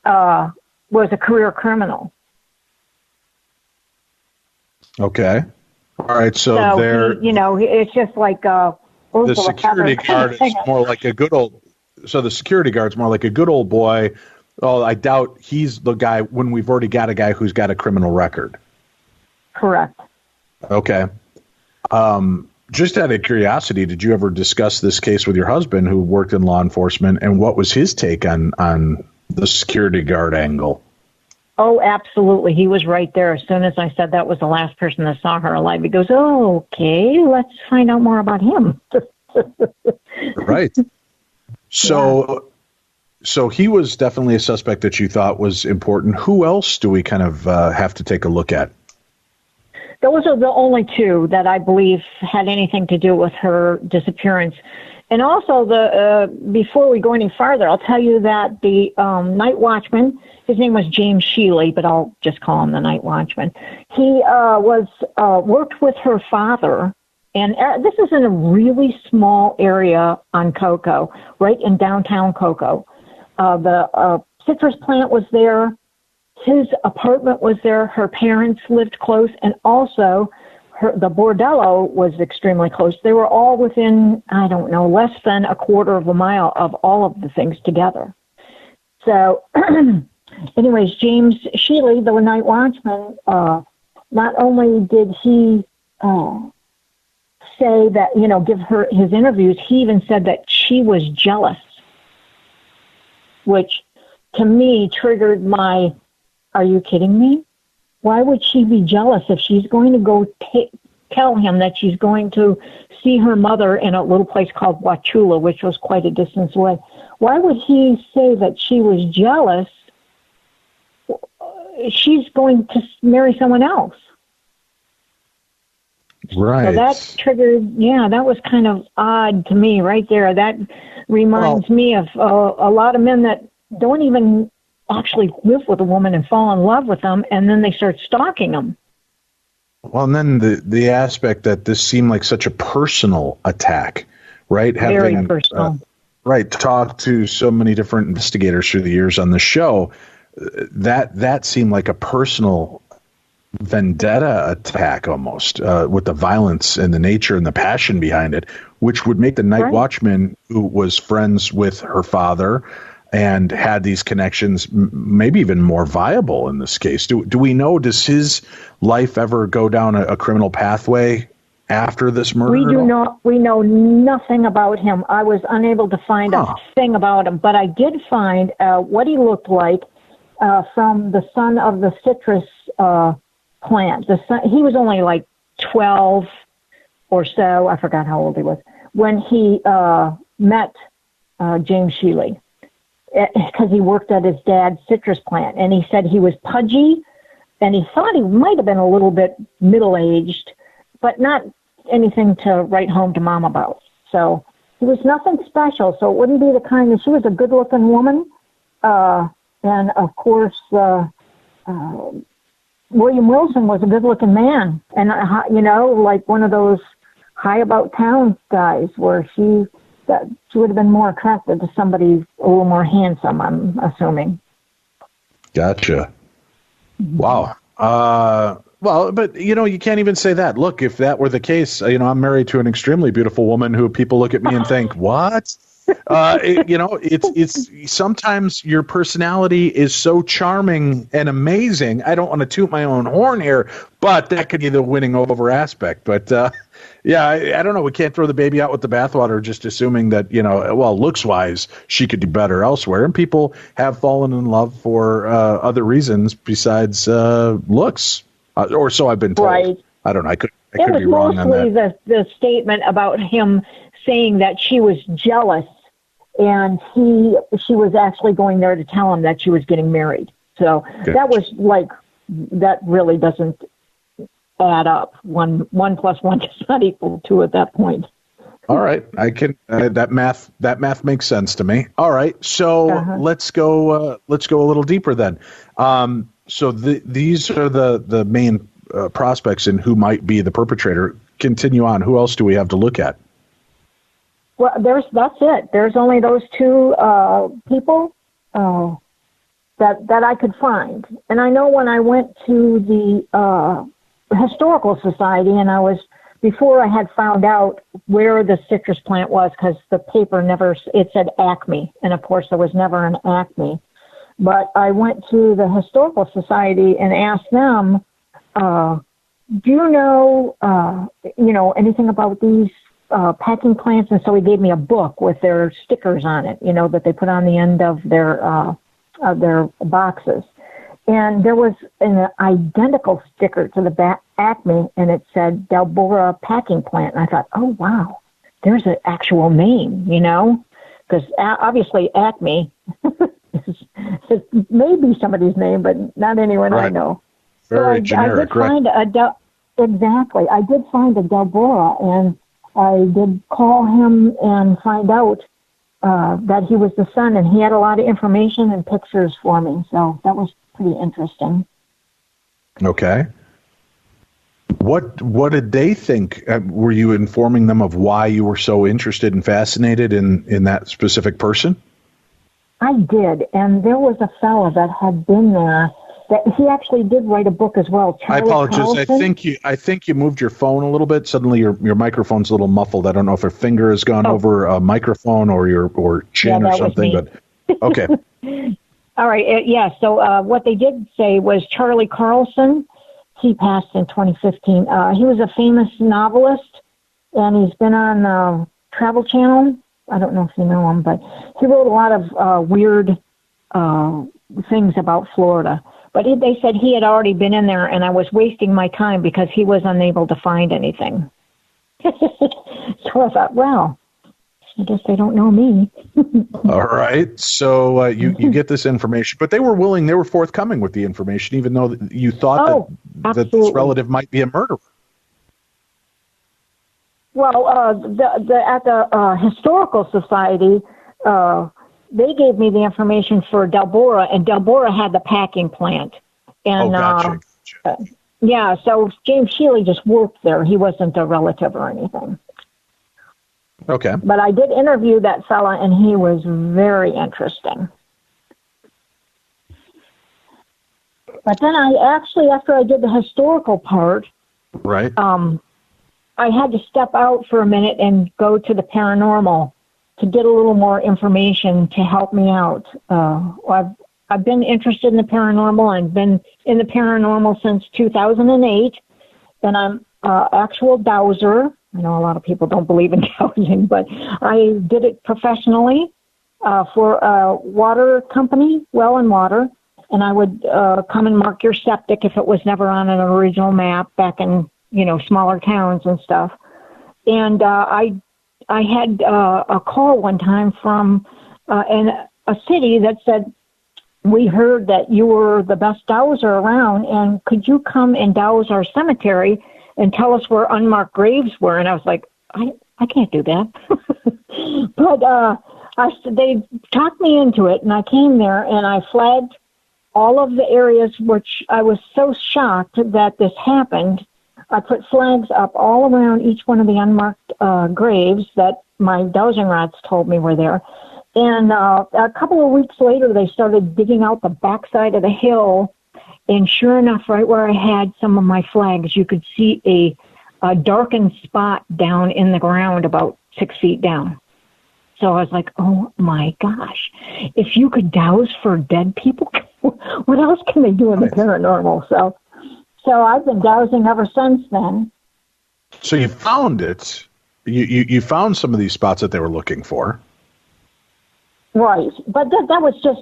was a career criminal. Okay. All right. So there, it's just like the security guard is more like a good old. So the security guard's more like a good old boy. Oh, I doubt he's the guy when we've already got a guy who's got a criminal record. Correct. Okay. Just out of curiosity, did you ever discuss this case with your husband who worked in law enforcement, and what was his take on the security guard angle? Oh, absolutely. He was right there. As soon as I said that was the last person that saw her alive, he goes, "Oh, okay, let's find out more about him." Right. So he was definitely a suspect that you thought was important. Who else do we kind of have to take a look at? Those are the only two that I believe had anything to do with her disappearance. And also, before we go any farther, I'll tell you that the Night Watchman, his name was James Sheely, but I'll just call him the Night Watchman. He worked with her father, and this is in a really small area on Cocoa, right in downtown Cocoa. The citrus plant was there. His apartment was there. Her parents lived close, and also the bordello was extremely close. They were all within, I don't know, less than a quarter of a mile of all of the things together. So, anyways, James Sheely, the Night Watchman, not only did he say that, give her his interviews, he even said that she was jealous, which to me triggered my, are you kidding me? Why would she be jealous if she's going to go tell him that she's going to see her mother in a little place called Wauchula, which was quite a distance away? Why would he say that she was jealous? She's going to marry someone else. Right. So that triggered, that was kind of odd to me right there. That reminds me of a lot of men that don't even actually live with a woman and fall in love with them, and then they start stalking them. Well, and then the aspect that this seemed like such a personal attack, right? Very personal. Right. Talked to so many different investigators through the years on the show. That seemed like a personal vendetta attack almost, with the violence and the nature and the passion behind it, which would make the Night Watchman, who was friends with her father and had these connections, maybe even more viable in this case. Do we know, does his life ever go down a criminal pathway after this murder? We know nothing about him. I was unable to find a thing about him, but I did find what he looked like from the son of the citrus plant. He was only like 12 or so. I forgot how old he was when he met James Sheely, because he worked at his dad's citrus plant, and he said he was pudgy, and he thought he might have been a little bit middle-aged, but not anything to write home to mom about. So he was nothing special, so it wouldn't be the kind of, she was a good-looking woman, and of course, William Wilson was a good-looking man, and, like one of those high-about-town guys where she would have been more attracted to somebody a little more handsome, I'm assuming. Gotcha. Wow. Well, but, you can't even say that. Look, if that were the case, I'm married to an extremely beautiful woman who people look at me and think, what? It's sometimes your personality is so charming and amazing. I don't want to toot my own horn here, but that could be the winning over aspect. But I don't know. We can't throw the baby out with the bathwater, just assuming that, looks wise, she could do better elsewhere. And people have fallen in love for other reasons besides looks, or so I've been told. Right. I don't know. I could be wrong on that. It was mostly the statement about him saying that she was jealous, and she was actually going there to tell him that she was getting married. So that was like, that really doesn't add up. One plus one does not equal 2 at that point. All right, I can that math makes sense to me. All right, so let's go a little deeper then. So these are the main prospects in who might be the perpetrator. Continue on. Who else do we have to look at? Well, that's it. There's only those two people that I could find. And I know when I went to the Historical Society, and before I had found out where the citrus plant was, because the paper it said Acme, and of course there was never an Acme. But I went to the Historical Society and asked them, do you know anything about these packing plants? And so he gave me a book with their stickers on it, that they put on the end of their boxes. And there was an identical sticker to the Acme, and it said Delbora packing plant. And I thought, oh, wow, there's an actual name, because obviously Acme is maybe somebody's name, but not anyone I know. Very generic, Exactly. I did find a Delbora, and I did call him and find out that he was the son, and he had a lot of information and pictures for me. So that was pretty interesting. Okay. What did they think? Were you informing them of why you were so interested and fascinated in that specific person? I did, and there was a fellow that had been there. That he actually did write a book as well. Charlie I apologize. Carlson. I think you moved your phone a little bit. Suddenly, your microphone's a little muffled. I don't know if a finger has gone over a microphone or your chin or something. But okay. All right. So what they did say was Charlie Carlson. He passed in 2015. He was a famous novelist, and he's been on Travel Channel. I don't know if you know him, but he wrote a lot of weird things about Florida. But they said he had already been in there, and I was wasting my time because he was unable to find anything. So I thought, well, I guess they don't know me. All right. So you get this information, but they were forthcoming with the information, even though you thought that this relative might be a murderer. Well, at the Historical Society, they gave me the information for Delbora, and Delbora had the packing plant. And gotcha. So James Shealy just worked there. He wasn't a relative or anything. Okay. But I did interview that fella, and he was very interesting. But then after I did the historical part, right, I had to step out for a minute and go to the paranormal to get a little more information to help me out. I've been interested in the paranormal and been in the paranormal since 2008, and I'm actual dowser. I know a lot of people don't believe in dowsing, but I did it professionally for a water company, Well and Water, and I would come and mark your septic if it was never on an original map back in smaller towns and stuff. And I had a call one time from a city that said, we heard that you were the best dowser around, and could you come and douse our cemetery and tell us where unmarked graves were? And I was like, I can't do that. But they talked me into it, and I came there, and I flagged all of the areas which I was so shocked that this happened. I put flags up all around each one of the unmarked graves that my dowsing rods told me were there. And a couple of weeks later, they started digging out the backside of the hill. And sure enough, right where I had some of my flags, you could see a darkened spot down in the ground about 6 feet down. So I was like, oh, my gosh. If you could douse for dead people, what else can they do in the paranormal? So I've been dowsing ever since then. So you found it. You found some of these spots that they were looking for. Right. But that was just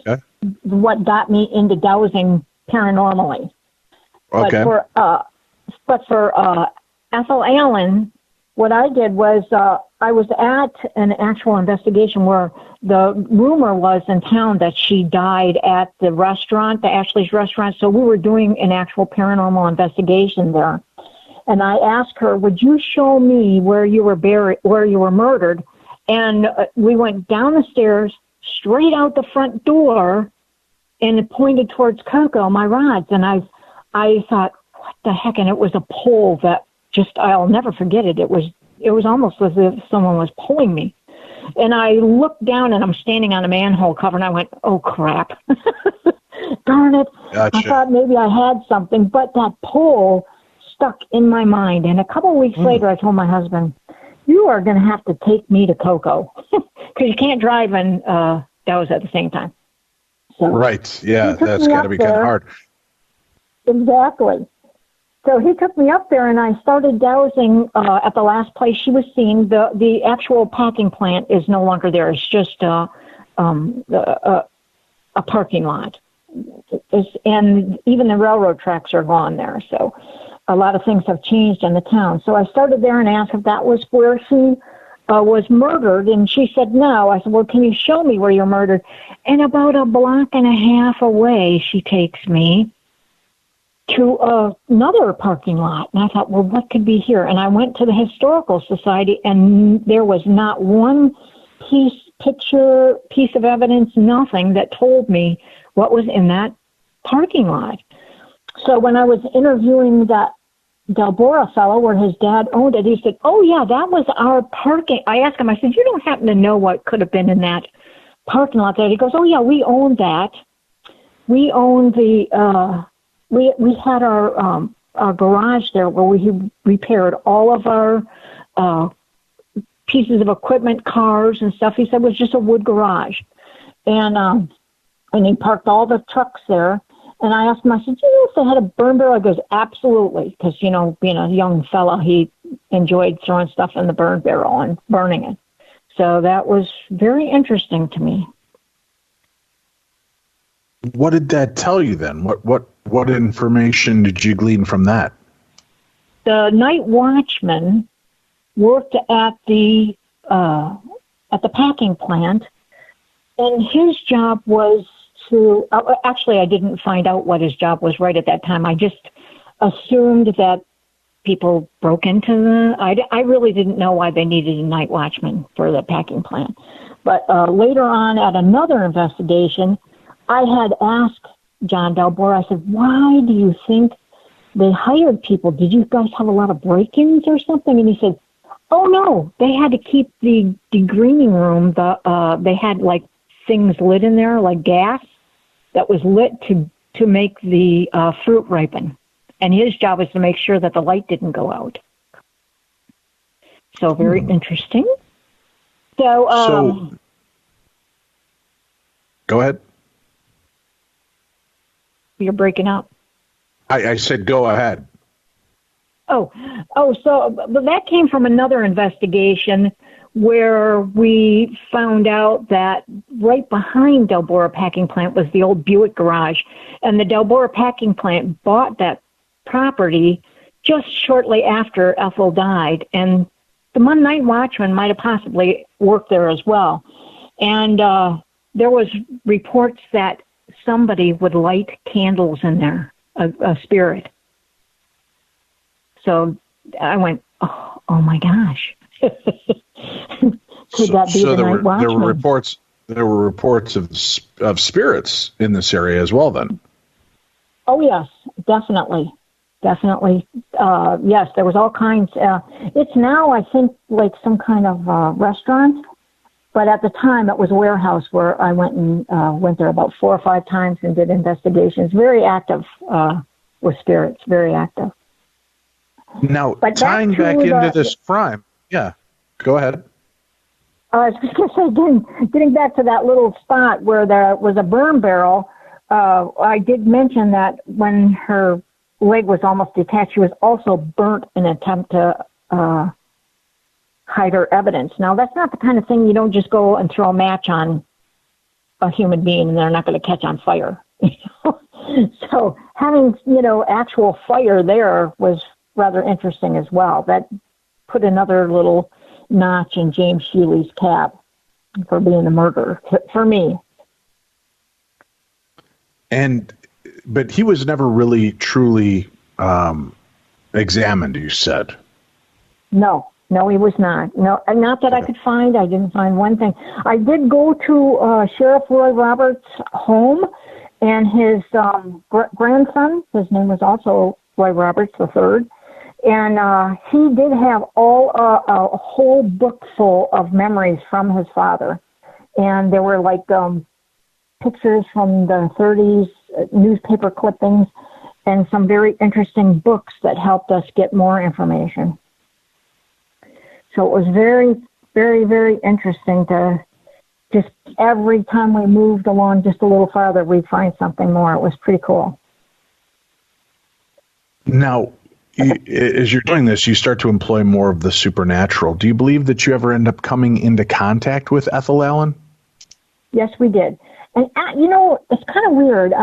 what got me into dowsing paranormally. Okay. But for Ethel Allen, what I did was I was at an actual investigation where the rumor was in town that she died at the restaurant, the Ashley's restaurant. So we were doing an actual paranormal investigation there. And I asked her, would you show me where you were buried, where you were murdered? And we went down the stairs, straight out the front door, and it pointed towards Coco, my rods. And I thought, what the heck? And it was a pole that I'll never forget it. It was almost as if someone was pulling me. And I looked down, and I'm standing on a manhole cover, and I went, oh, crap. Darn it. Gotcha. I thought maybe I had something, but that pole stuck in my mind. And a couple of weeks later, I told my husband, you are going to have to take me to Cocoa, because you can't drive and doze at the same time. So right. Yeah, that's got to be kind of hard. Exactly. So he took me up there, and I started dowsing at the last place she was seen. The actual packing plant is no longer there. It's just a parking lot. And even the railroad tracks are gone there. So a lot of things have changed in the town. So I started there and asked if that was where she was murdered, and she said no. I said, well, can you show me where you're murdered? And about a block and a half away, she takes me to another parking lot. And I thought, well, what could be here? And I went to the Historical Society, and there was not one piece of evidence, nothing that told me what was in that parking lot. So when I was interviewing that Delbora fellow where his dad owned it, he said, oh, yeah, that was our parking. I asked him, I said, you don't happen to know what could have been in that parking lot there? He goes, oh, yeah, we owned that. We owned the... We had our garage there where we repaired all of our pieces of equipment, cars and stuff. He said it was just a wood garage. And he parked all the trucks there. And I asked him, I said, do you know if they had a burn barrel? He goes, absolutely. Because, you know, being a young fella, he enjoyed throwing stuff in the burn barrel and burning it. So that was very interesting to me. What did that tell you then? What information did you glean from that? The Night Watchman worked at the packing plant, and his job was to. Actually, I didn't find out what his job was right at that time. I just assumed that people broke into the. I really didn't know why they needed a night watchman for the packing plant, but later on at another investigation, I had asked John Delbora, I said, why do you think they hired people? Did you guys have a lot of break-ins or something? And he said, oh, no, they had to keep the greening room. They had, like, things lit in there, like gas, that was lit to make the fruit ripen. And his job was to make sure that the light didn't go out. So very interesting. So go ahead. You're breaking up. I said go ahead. So that came from another investigation where we found out that right behind Delbora Packing Plant was the old Buick garage, and the Delbora Packing Plant bought that property just shortly after Ethel died, and the Night Watchman might have possibly worked there as well. And there was reports that somebody would light candles in there, a spirit. So I went, oh my gosh. Could that be the Night Watchman? There were reports of spirits in this area as well then. Oh, yes, definitely. Yes, there was all kinds. It's now, I think, like some kind of restaurant. But at the time, it was a warehouse where I went there about 4 or 5 times and did investigations. Very active with spirits, very active. Now, tying back into this crime, yeah, go ahead. I was just going to say, getting back to that little spot where there was a burn barrel, I did mention that when her leg was almost detached, she was also burnt in an attempt to hide her evidence. Now, that's not the kind of thing you don't just go and throw a match on a human being and they're not going to catch on fire. So having, actual fire there was rather interesting as well. That put another little notch in James Shealy's cap for being a murderer, for me. But he was never really truly examined, you said. No, he was not. No, not that I could find. I didn't find one thing. I did go to Sheriff Roy Roberts' home, and his grandson, his name was also Roy Roberts III, And he did have a whole book full of memories from his father. And there were like pictures from the 30s, newspaper clippings, and some very interesting books that helped us get more information. So it was very, very, very interesting to just every time we moved along just a little farther, we'd find something more. It was pretty cool. Now, as you're doing this, you start to employ more of the supernatural. Do you believe that you ever end up coming into contact with Ethel Allen? Yes, we did. And, it's kind of weird.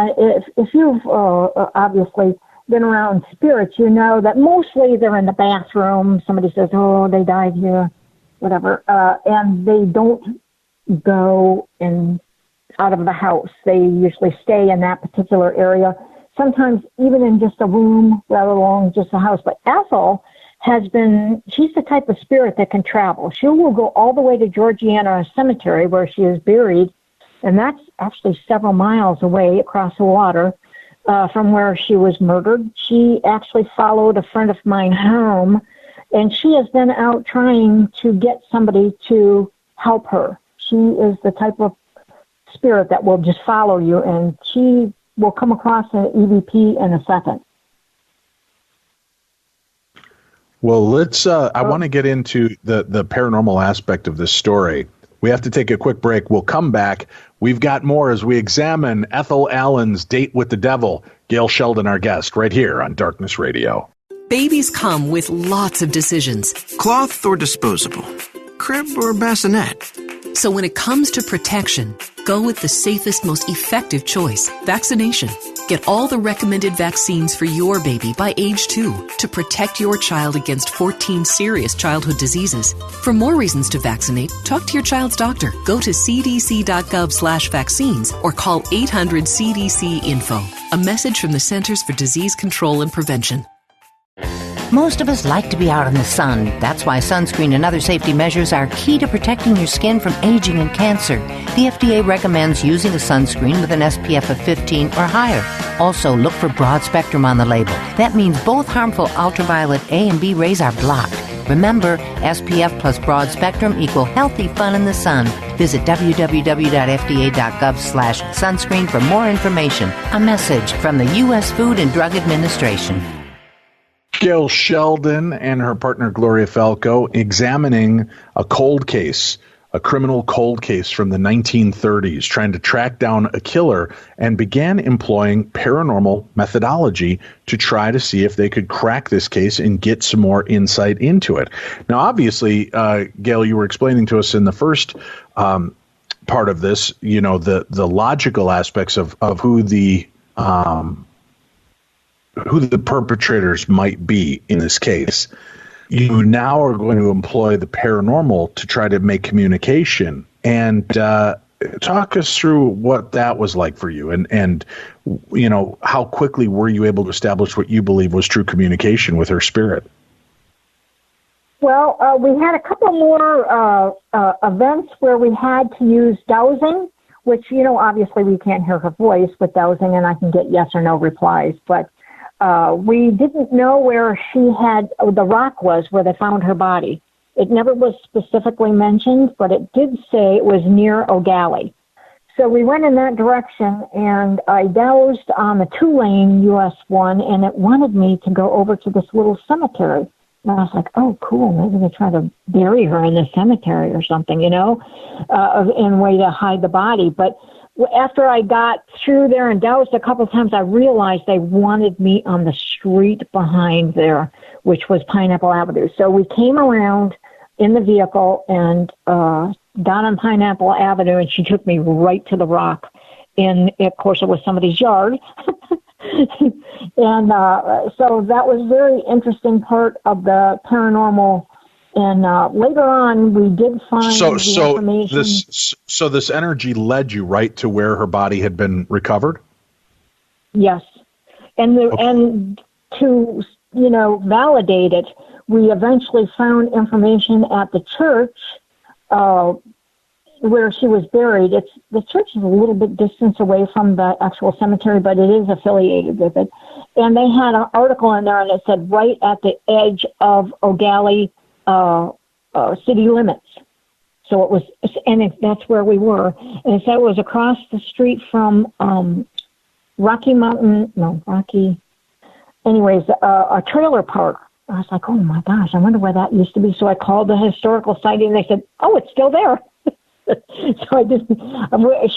If you've obviously been around spirits, you know that mostly they're in the bathroom. Somebody says, oh, they died here, whatever. And they don't go out of the house. They usually stay in that particular area. Sometimes even in just a room, rather along just a house. But Ethel she's the type of spirit that can travel. She will go all the way to Georgiana Cemetery where she is buried, and that's actually several miles away across the water from where she was murdered. She actually followed a friend of mine home, and she has been out trying to get somebody to help her. She is the type of spirit that will just follow you, and she will come across an EVP in a second. Well, let's. I want to get into the paranormal aspect of this story. We have to take a quick break. We'll come back. We've got more as we examine Ethel Allen's date with the devil. Gail Sheldon, our guest, right here on Darkness Radio. Babies come with lots of decisions. Cloth or disposable? Crib or bassinet? So when it comes to protection, go with the safest, most effective choice, vaccination. Get all the recommended vaccines for your baby by age 2 to protect your child against 14 serious childhood diseases. For more reasons to vaccinate, talk to your child's doctor. Go to cdc.gov/vaccines or call 800-CDC-INFO. A message from the Centers for Disease Control and Prevention. Most of us like to be out in the sun. That's why sunscreen and other safety measures are key to protecting your skin from aging and cancer. The FDA recommends using a sunscreen with an SPF of 15 or higher. Also, look for broad spectrum on the label. That means both harmful ultraviolet A and B rays are blocked. Remember, SPF plus broad spectrum equal healthy fun in the sun. Visit www.fda.gov/sunscreen for more information. A message from the U.S. Food and Drug Administration. Gail Sheldon and her partner Gloria Falco examining a cold case, a criminal cold case from the 1930s, trying to track down a killer, and began employing paranormal methodology to try to see if they could crack this case and get some more insight into it. Now, obviously, Gail, you were explaining to us in the first part of this, the logical aspects of who the perpetrators might be in this case. You now are going to employ the paranormal to try to make communication. And talk us through what that was like for you, and how quickly were you able to establish what you believe was true communication with her spirit? Well, we had a couple more events where we had to use dowsing, which, obviously we can't hear her voice with dowsing, and I can get yes or no replies, but we didn't know where the rock was where they found her body. It never was specifically mentioned, but it did say it was near O'Galley. So we went in that direction, and I dowsed on the 2-lane US 1, and it wanted me to go over to this little cemetery. And I was like, oh, cool, maybe they try to bury her in the cemetery or something, in a way to hide the body. But after I got through there and dowsed a couple of times, I realized they wanted me on the street behind there, which was Pineapple Avenue. So we came around in the vehicle and got on Pineapple Avenue, and she took me right to the rock. And, of course, it was somebody's yard. And so that was a very interesting part of the paranormal. And later on, we did find the information. So this energy led you right to where her body had been recovered? Yes. And to, validate it, we eventually found information at the church, where she was buried. The church is a little bit distance away from the actual cemetery, but it is affiliated with it. And they had an article in there, and it said right at the edge of O'Galley city limits. So it was, and that's where we were. And it said it was across the street from a trailer park. I was like, oh my gosh, I wonder where that used to be. So I called the historical society, and they said, oh, it's still there. So I just,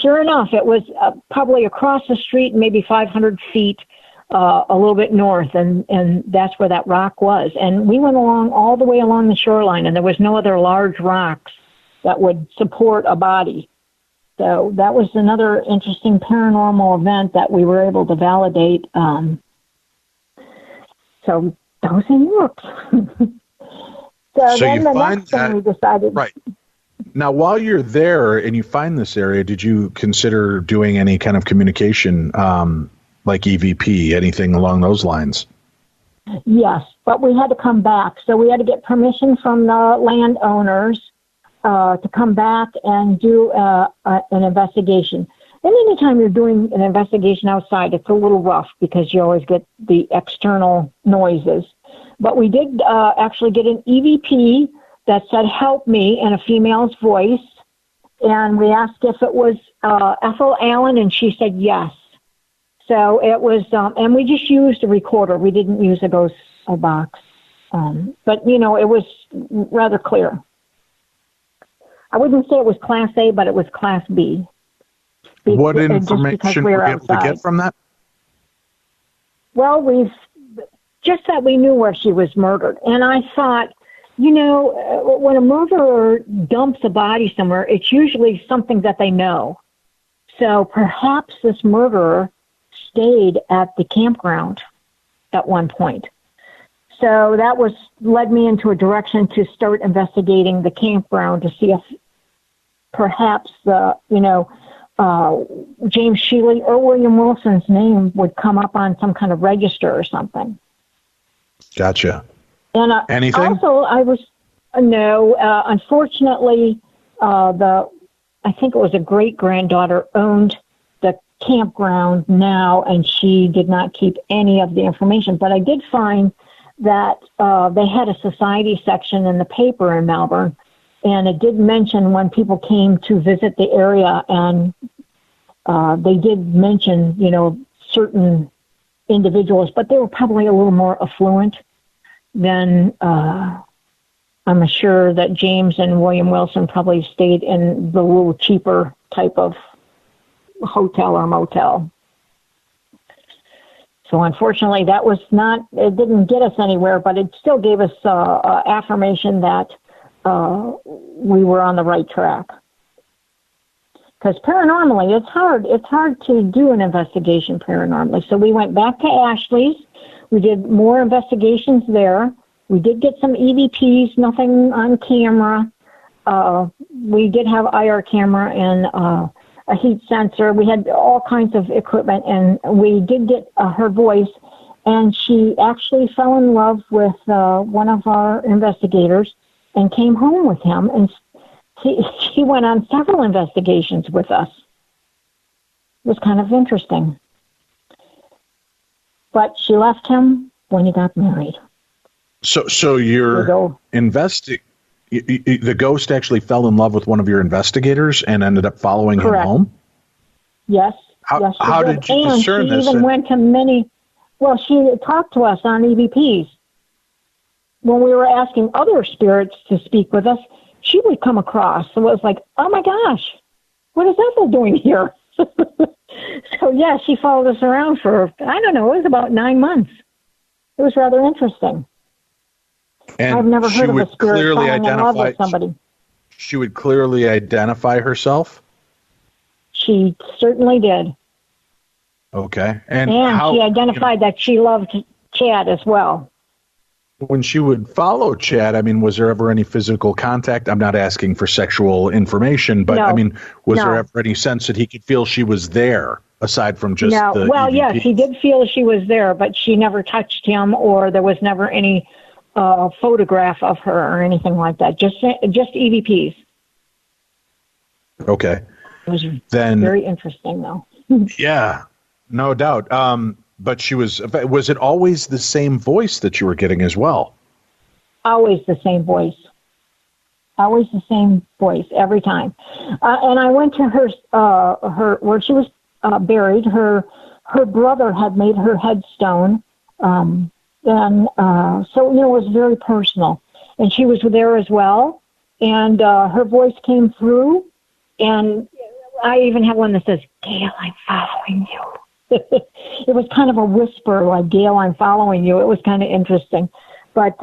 sure enough, it was probably across the street, maybe 500 feet, a little bit north, and that's where that rock was. And we went along all the way along the shoreline, and there was no other large rocks that would support a body. So that was another interesting paranormal event that we were able to validate. So those things worked. So then the next thing we decided. Right. Now, while you're there and you find this area, did you consider doing any kind of communication, like EVP, anything along those lines? Yes, but we had to come back. So we had to get permission from the landowners to come back and do an investigation. And anytime you're doing an investigation outside, it's a little rough because you always get the external noises. But we did actually get an EVP that said, help me, in a female's voice. And we asked if it was Ethel Allen, and she said yes. So it was, and we just used a recorder. We didn't use a ghost box. But, you know, it was rather clear. I wouldn't say it was Class A, but it was Class B. What information were you able to get from that? Well, just that we knew where she was murdered. And I thought, you know, when a murderer dumps a body somewhere, it's usually something that they know. So perhaps this murderer stayed at the campground at one point. So that led me into a direction to start investigating the campground to see if perhaps James Shealy or William Wilson's name would come up on some kind of register or something. Gotcha. And anything? Also, unfortunately, I think it was a great-granddaughter owned the campground now, and she did not keep any of the information. But I did find that they had a society section in the paper in Melbourne, and it did mention when people came to visit the area, and they did mention, you know, certain individuals, but they were probably a little more affluent than I'm sure that James and William Wilson probably stayed in the little cheaper type of hotel or motel. So unfortunately, it didn't get us anywhere, but it still gave us affirmation that we were on the right track. Because paranormally, it's hard to do an investigation paranormally. So we went back to Ashley's. We did more investigations there. We did get some EVPs, nothing on camera. We did have IR camera and a heat sensor. We had all kinds of equipment, and we did get her voice. And she actually fell in love with one of our investigators and came home with him. And she went on several investigations with us. It was kind of interesting. But she left him when he got married. So your the ghost actually fell in love with one of your investigators and ended up following him home? Yes. How did you discern this? She even went to many. Well, she talked to us on EVPs. When we were asking other spirits to speak with us, she would come across. So it was like, oh my gosh, what is Ethel doing here? So yeah, she followed us around for, I don't know, it was about 9 months. It was rather interesting. And I've never heard of a spirit falling in love with somebody. She would clearly identify herself? She certainly did. Okay. And she identified that she loved Chad as well. When she would follow Chad, I mean, was there ever any physical contact? I'm not asking for sexual information, but I mean, was there ever any sense that he could feel she was there aside from just the Well, EVPs? yes, he did feel she was there, but she never touched him, or there was never any photograph of her or anything like that. Just EVPs. Okay. It was Then very interesting, though. yeah, no doubt. But was it always the same voice that you were getting as well? Always the same voice. Always the same voice every time. And I went to her where she was buried. Her brother had made her headstone. So, it was very personal. And she was there as well. And her voice came through. And I even have one that says, "Gail, I'm following you." It was kind of a whisper, like, "Gail, I'm following you." It was kind of interesting. But,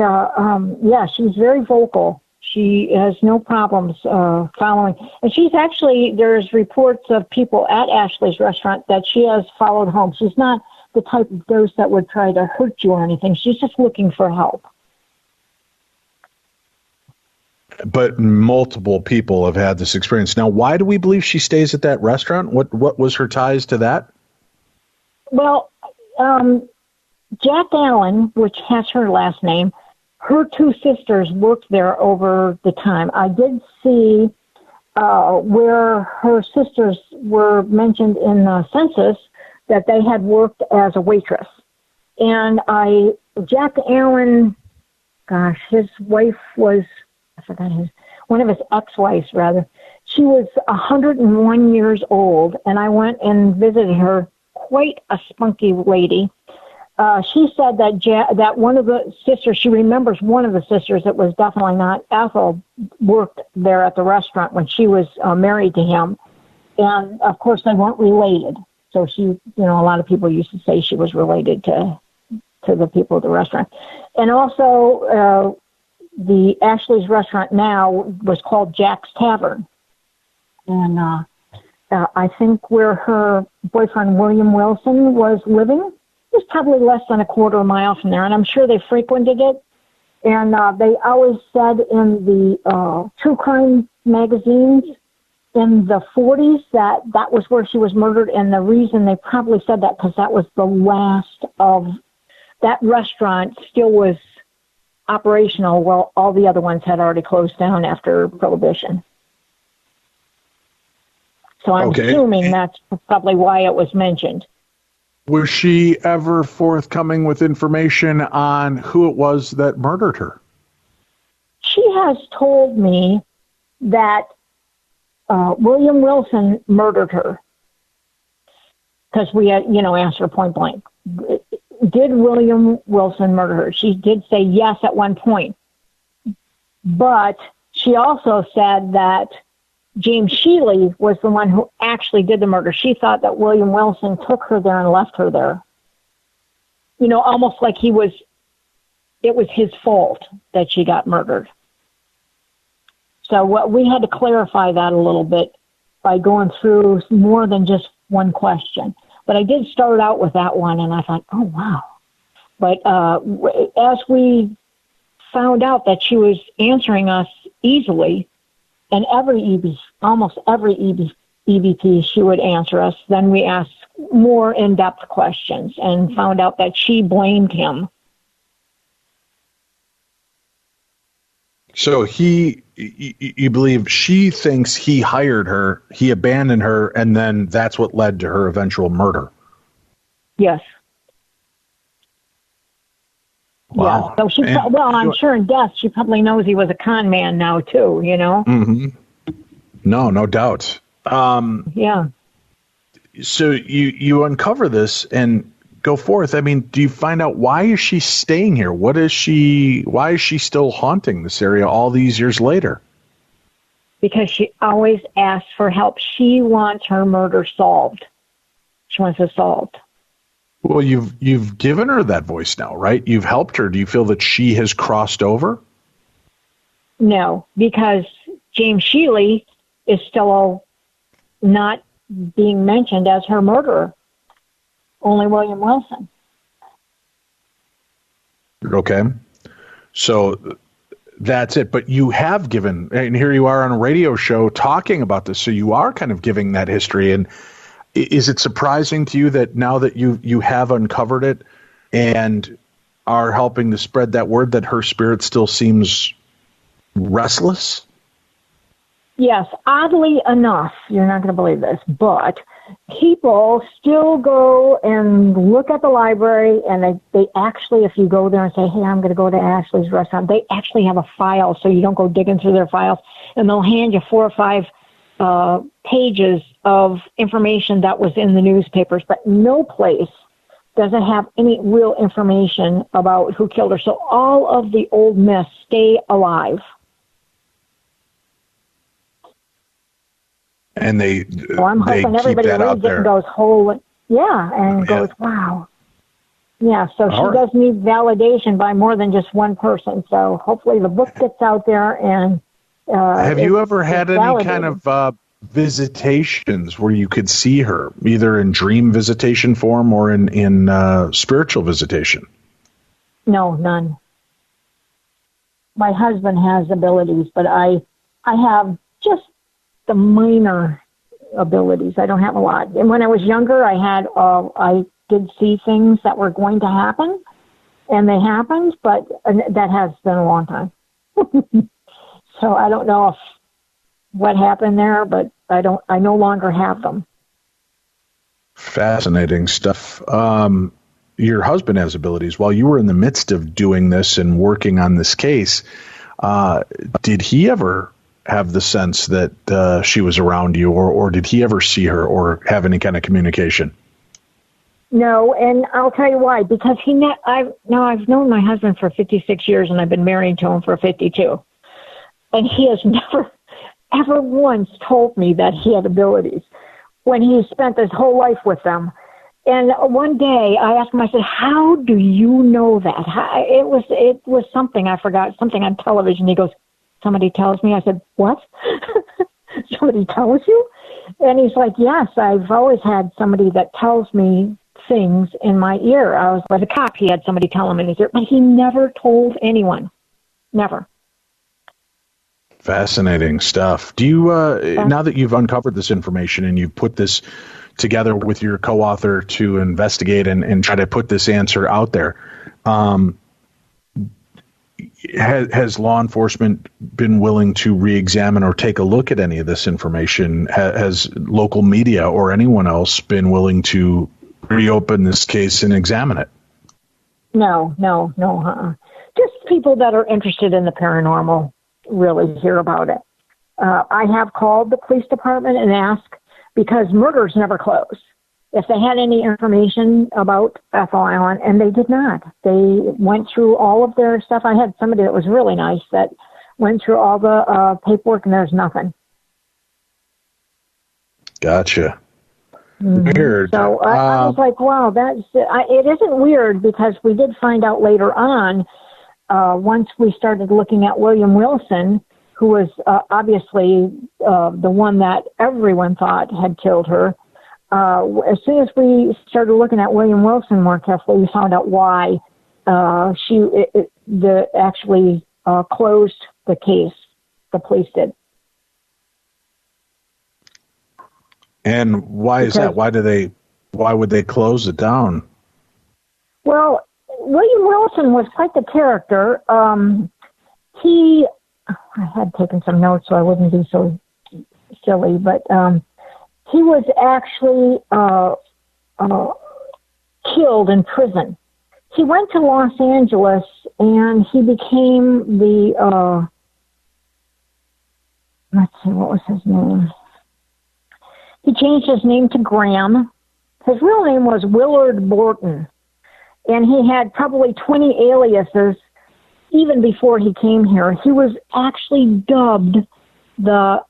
she's very vocal. She has no problems following. And she's actually, there's reports of people at Ashley's restaurant that she has followed home. She's not the type of ghost that would try to hurt you or anything. She's just looking for help. But multiple people have had this experience. Now, why do we believe she stays at that restaurant? What was her ties to that? Well, Jack Allen, which has her last name, her two sisters worked there over the time. I did see where her sisters were mentioned in the census that they had worked as a waitress. And Jack Allen, his wife was, one of his ex-wives, rather. She was 101 years old, and I went and visited her. Quite a spunky lady. She said that one of the sisters, she remembers one of the sisters, that was definitely not Ethel, worked there at the restaurant when she was married to him. And, of course, they weren't related. So she, a lot of people used to say she was related to the people at the restaurant. And also, the Ashley's restaurant now was called Jack's Tavern. And I think where her boyfriend, William Wilson, was living was probably less than a quarter mile from there. And I'm sure they frequented it. And they always said in the true crime magazines in the 40s that was where she was murdered. And the reason they probably said that, because that was the last of that restaurant still was operational while all the other ones had already closed down after Prohibition. So I'm assuming that's probably why it was mentioned. Was she ever forthcoming with information on who it was that murdered her? She has told me that William Wilson murdered her. Because we had, asked her point blank, did William Wilson murder her? She did say yes at one point. But she also said that James Sheely was the one who actually did the murder. She thought that William Wilson took her there and left her there. Almost like it was his fault that she got murdered. So we had to clarify that a little bit by going through more than just one question. But I did start out with that one, and I thought, oh, wow. But as we found out that she was answering us easily, and almost every EVP, she would answer us. Then we asked more in-depth questions and found out that she blamed him. So you believe she thinks he hired her, he abandoned her, and then that's what led to her eventual murder? Yes. Wow. Yeah. So I'm sure in death she probably knows he was a con man now too, Mm-hmm. No doubt. Yeah. So you uncover this and go forth. I mean, do you find out why is she staying here? Why is she still haunting this area all these years later? Because she always asks for help. She wants her murder solved. She wants it solved. Well, you've given her that voice now, right? You've helped her. Do you feel that she has crossed over? No, because James Sheely is still not being mentioned as her murderer. Only William Wilson. Okay. So that's it. But you have given, and here you are on a radio show talking about this, so you are kind of giving that history. And is it surprising to you that now that you have uncovered it and are helping to spread that word, that her spirit still seems restless? Yes, oddly enough, you're not going to believe this, but people still go and look at the library, and they actually, if you go there and say, hey, I'm going to go to Ashley's restaurant, they actually have a file so you don't go digging through their files, and they'll hand you 4 or 5 pages of information that was in the newspapers, but no place doesn't have any real information about who killed her. So all of the old myths stay alive. And so I'm hoping everybody reads it and goes, holy, goes, wow. Yeah, so she does need validation by more than just one person. So hopefully the book gets out there. And have you ever had any kind of visitations where you could see her, either in dream visitation form or in spiritual visitation? No, none. My husband has abilities, but I have just the minor abilities. I don't have a lot. And when I was younger, I did see things that were going to happen, and they happened, but that has been a long time. So I don't know what happened there, but I no longer have them. Fascinating stuff. Your husband has abilities. While you were in the midst of doing this and working on this case, did he ever have the sense that she was around you, or did he ever see her or have any kind of communication? No, and I'll tell you why. Because I've known my husband for 56 years, and I've been married to him for 52. And he has never, ever once told me that he had abilities when he spent his whole life with them. And one day I asked him, I said, how do you know that? It was something, I forgot, something on television. He goes, somebody tells me. I said, what? Somebody tells you? And he's like, yes, I've always had somebody that tells me things in my ear. I was like a cop. He had somebody tell him in his ear, but he never told anyone. Never. Fascinating stuff. Do you, now that you've uncovered this information and you've put this together with your co-author to investigate and try to put this answer out there, has law enforcement been willing to re-examine or take a look at any of this information? Has local media or anyone else been willing to reopen this case and examine it? No. Just people that are interested in the paranormal really hear about it. I have called the police department and asked, because murders never close, if they had any information about Ethel Allen, and they did not. They went through all of their stuff. I had somebody that was really nice that went through all the paperwork, and there's nothing. Gotcha. Weird. So I was like, wow, it isn't weird, because we did find out later on, once we started looking at William Wilson, who was obviously the one that everyone thought had killed her. As soon as we started looking at William Wilson more carefully, we found out why actually closed the case. The police did. And why is that? Why would they close it down? Well, William Wilson was quite the character. I had taken some notes so I wouldn't be so silly, but he was actually killed in prison. He went to Los Angeles and he became the, let's see, what was his name? He changed his name to Graham. His real name was Willard Borton, and he had probably 20 aliases even before he came here. He was actually dubbed the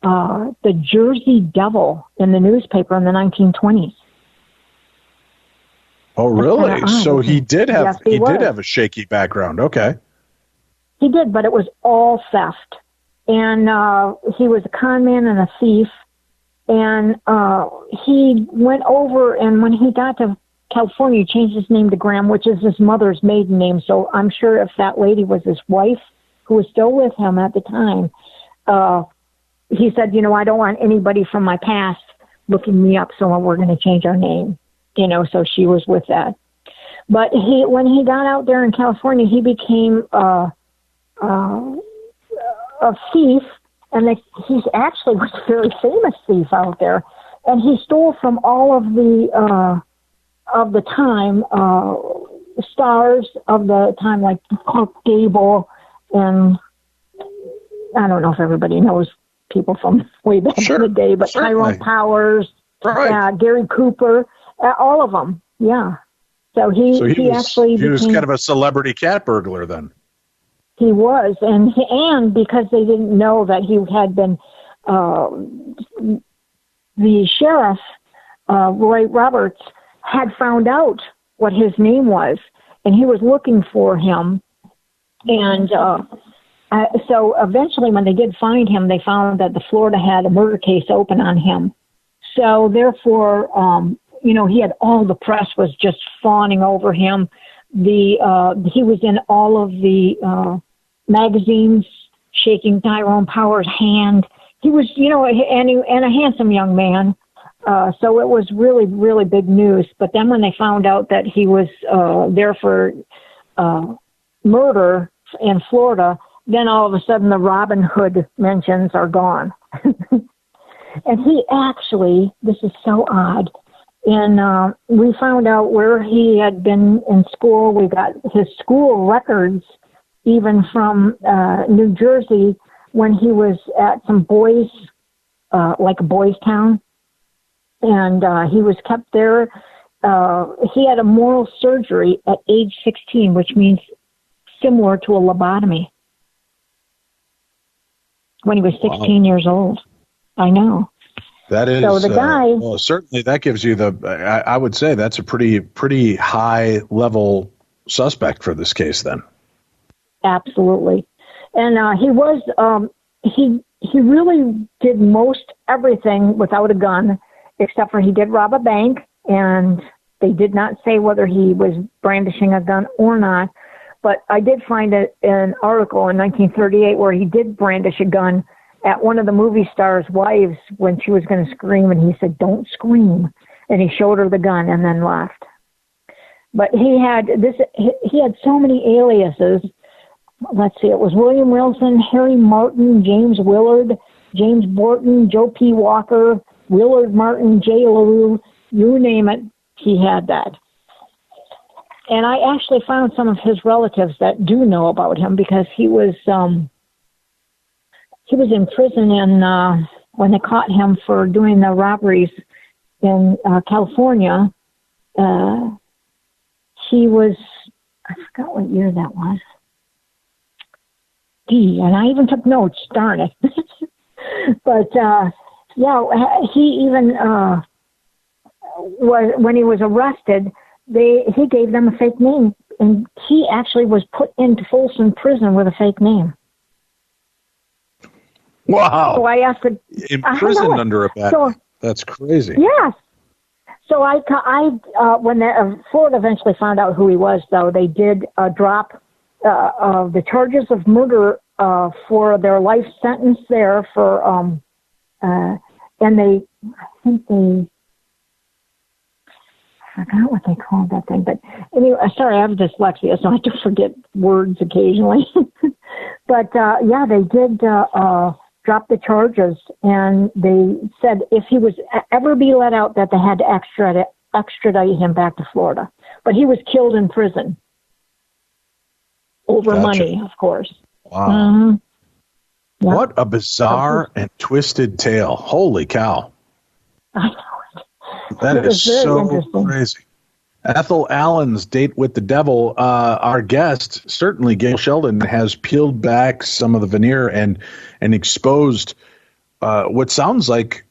Jersey Devil in the newspaper in the 1920s. Oh, really? So he did have he did have a shaky background. Okay. He did, but it was all theft. And he was a con man and a thief. And he went over, and when he got to California, he changed his name to Graham, which is his mother's maiden name. So I'm sure if that lady was his wife, who was still with him at the time, he said, I don't want anybody from my past looking me up, so we're going to change our name. So she was with that. But when he got out there in California, he became a thief, and he's actually was a very famous thief out there, and he stole from all of the time stars of the time, like Clark Gable, and I don't know if everybody knows people from way back in the day, but Tyrone Powers, Gary Cooper, all of them. Yeah. So he was kind of a celebrity cat burglar then. He was, and because they didn't know that he had been the sheriff, Roy Roberts, had found out what his name was, and he was looking for him. And so eventually when they did find him, they found that the Florida had a murder case open on him. So therefore, he had all the press was just fawning over him. He was in all of the magazines, shaking Tyrone Power's hand. He was, and a handsome young man. So it was really, really big news. But then when they found out that he was there for murder in Florida, then all of a sudden the Robin Hood mentions are gone. And he actually, this is so odd, and we found out where he had been in school. We got his school records, even from New Jersey, when he was at some boys, like a boys' town. And he was kept there. He had a moral surgery at age 16, which means similar to a lobotomy, when he was 16 years old. I know. That is, so the guy. Well, certainly that gives you I would say that's a pretty high level suspect for this case then. Absolutely. And he was, he really did most everything without a gun, except for he did rob a bank, and they did not say whether he was brandishing a gun or not. But I did find an article in 1938 where he did brandish a gun at one of the movie stars' wives when she was going to scream, and he said, "Don't scream." And he showed her the gun and then left. But he had so many aliases. Let's see, it was William Wilson, Harry Martin, James Willard, James Borton, Joe P. Walker, Willard Martin, J. LaRue, you name it, he had that. And I actually found some of his relatives that do know about him, because he was in prison when they caught him for doing the robberies in California. He was, I forgot what year that was. And I even took notes, darn it. But, he even when he was arrested, he gave them a fake name, and he actually was put into Folsom Prison with a fake name. Wow! So I asked him, imprisoned under a bad name. That's crazy. Yes. So when Florida eventually found out who he was, though, they did drop the charges of murder for their life sentence there for and I forgot what they called that thing, but anyway, sorry, I have dyslexia, so I do forget words occasionally. But they did drop the charges, and they said if he was ever be let out, that they had to extradite him back to Florida. But he was killed in prison over money, of course. Wow. Mm-hmm. Yep. What a bizarre and twisted tale. Holy cow. I know. That is so crazy. Ethel Allen's Date with the Devil, our guest, certainly Gail Sheldon, has peeled back some of the veneer and exposed what sounds like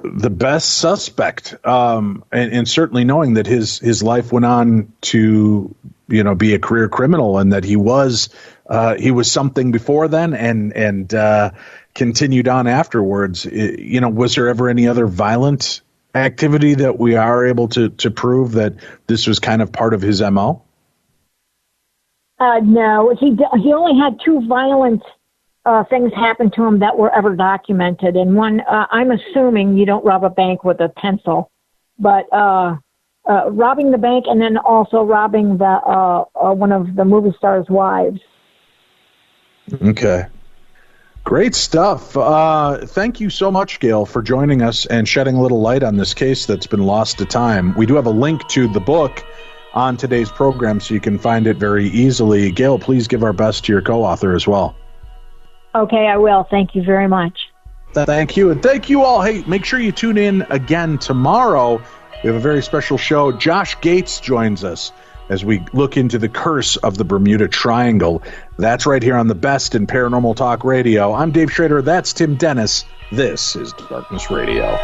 the best suspect, and certainly knowing that his life went on to be a career criminal, and that he was something before then and continued on afterwards. Was there ever any other violent activity that we are able to prove that this was kind of part of his MO? No, he only had two violent things happen to him that were ever documented. And one, I'm assuming you don't rob a bank with a pencil, but robbing the bank and then also robbing the one of the movie stars' wives. Okay. Great stuff. Thank you so much, Gail, for joining us and shedding a little light on this case that's been lost to time. We do have a link to the book on today's program, so you can find it very easily. Gail, please give our best to your co-author as well. Okay, I will. Thank you very much. Thank you. And thank you all. Hey, make sure you tune in again tomorrow. We have a very special show. Josh Gates joins us as we look into the curse of the Bermuda Triangle. That's right here on the best in Paranormal Talk Radio. I'm Dave Schrader. That's Tim Dennis. This is Darkness Radio.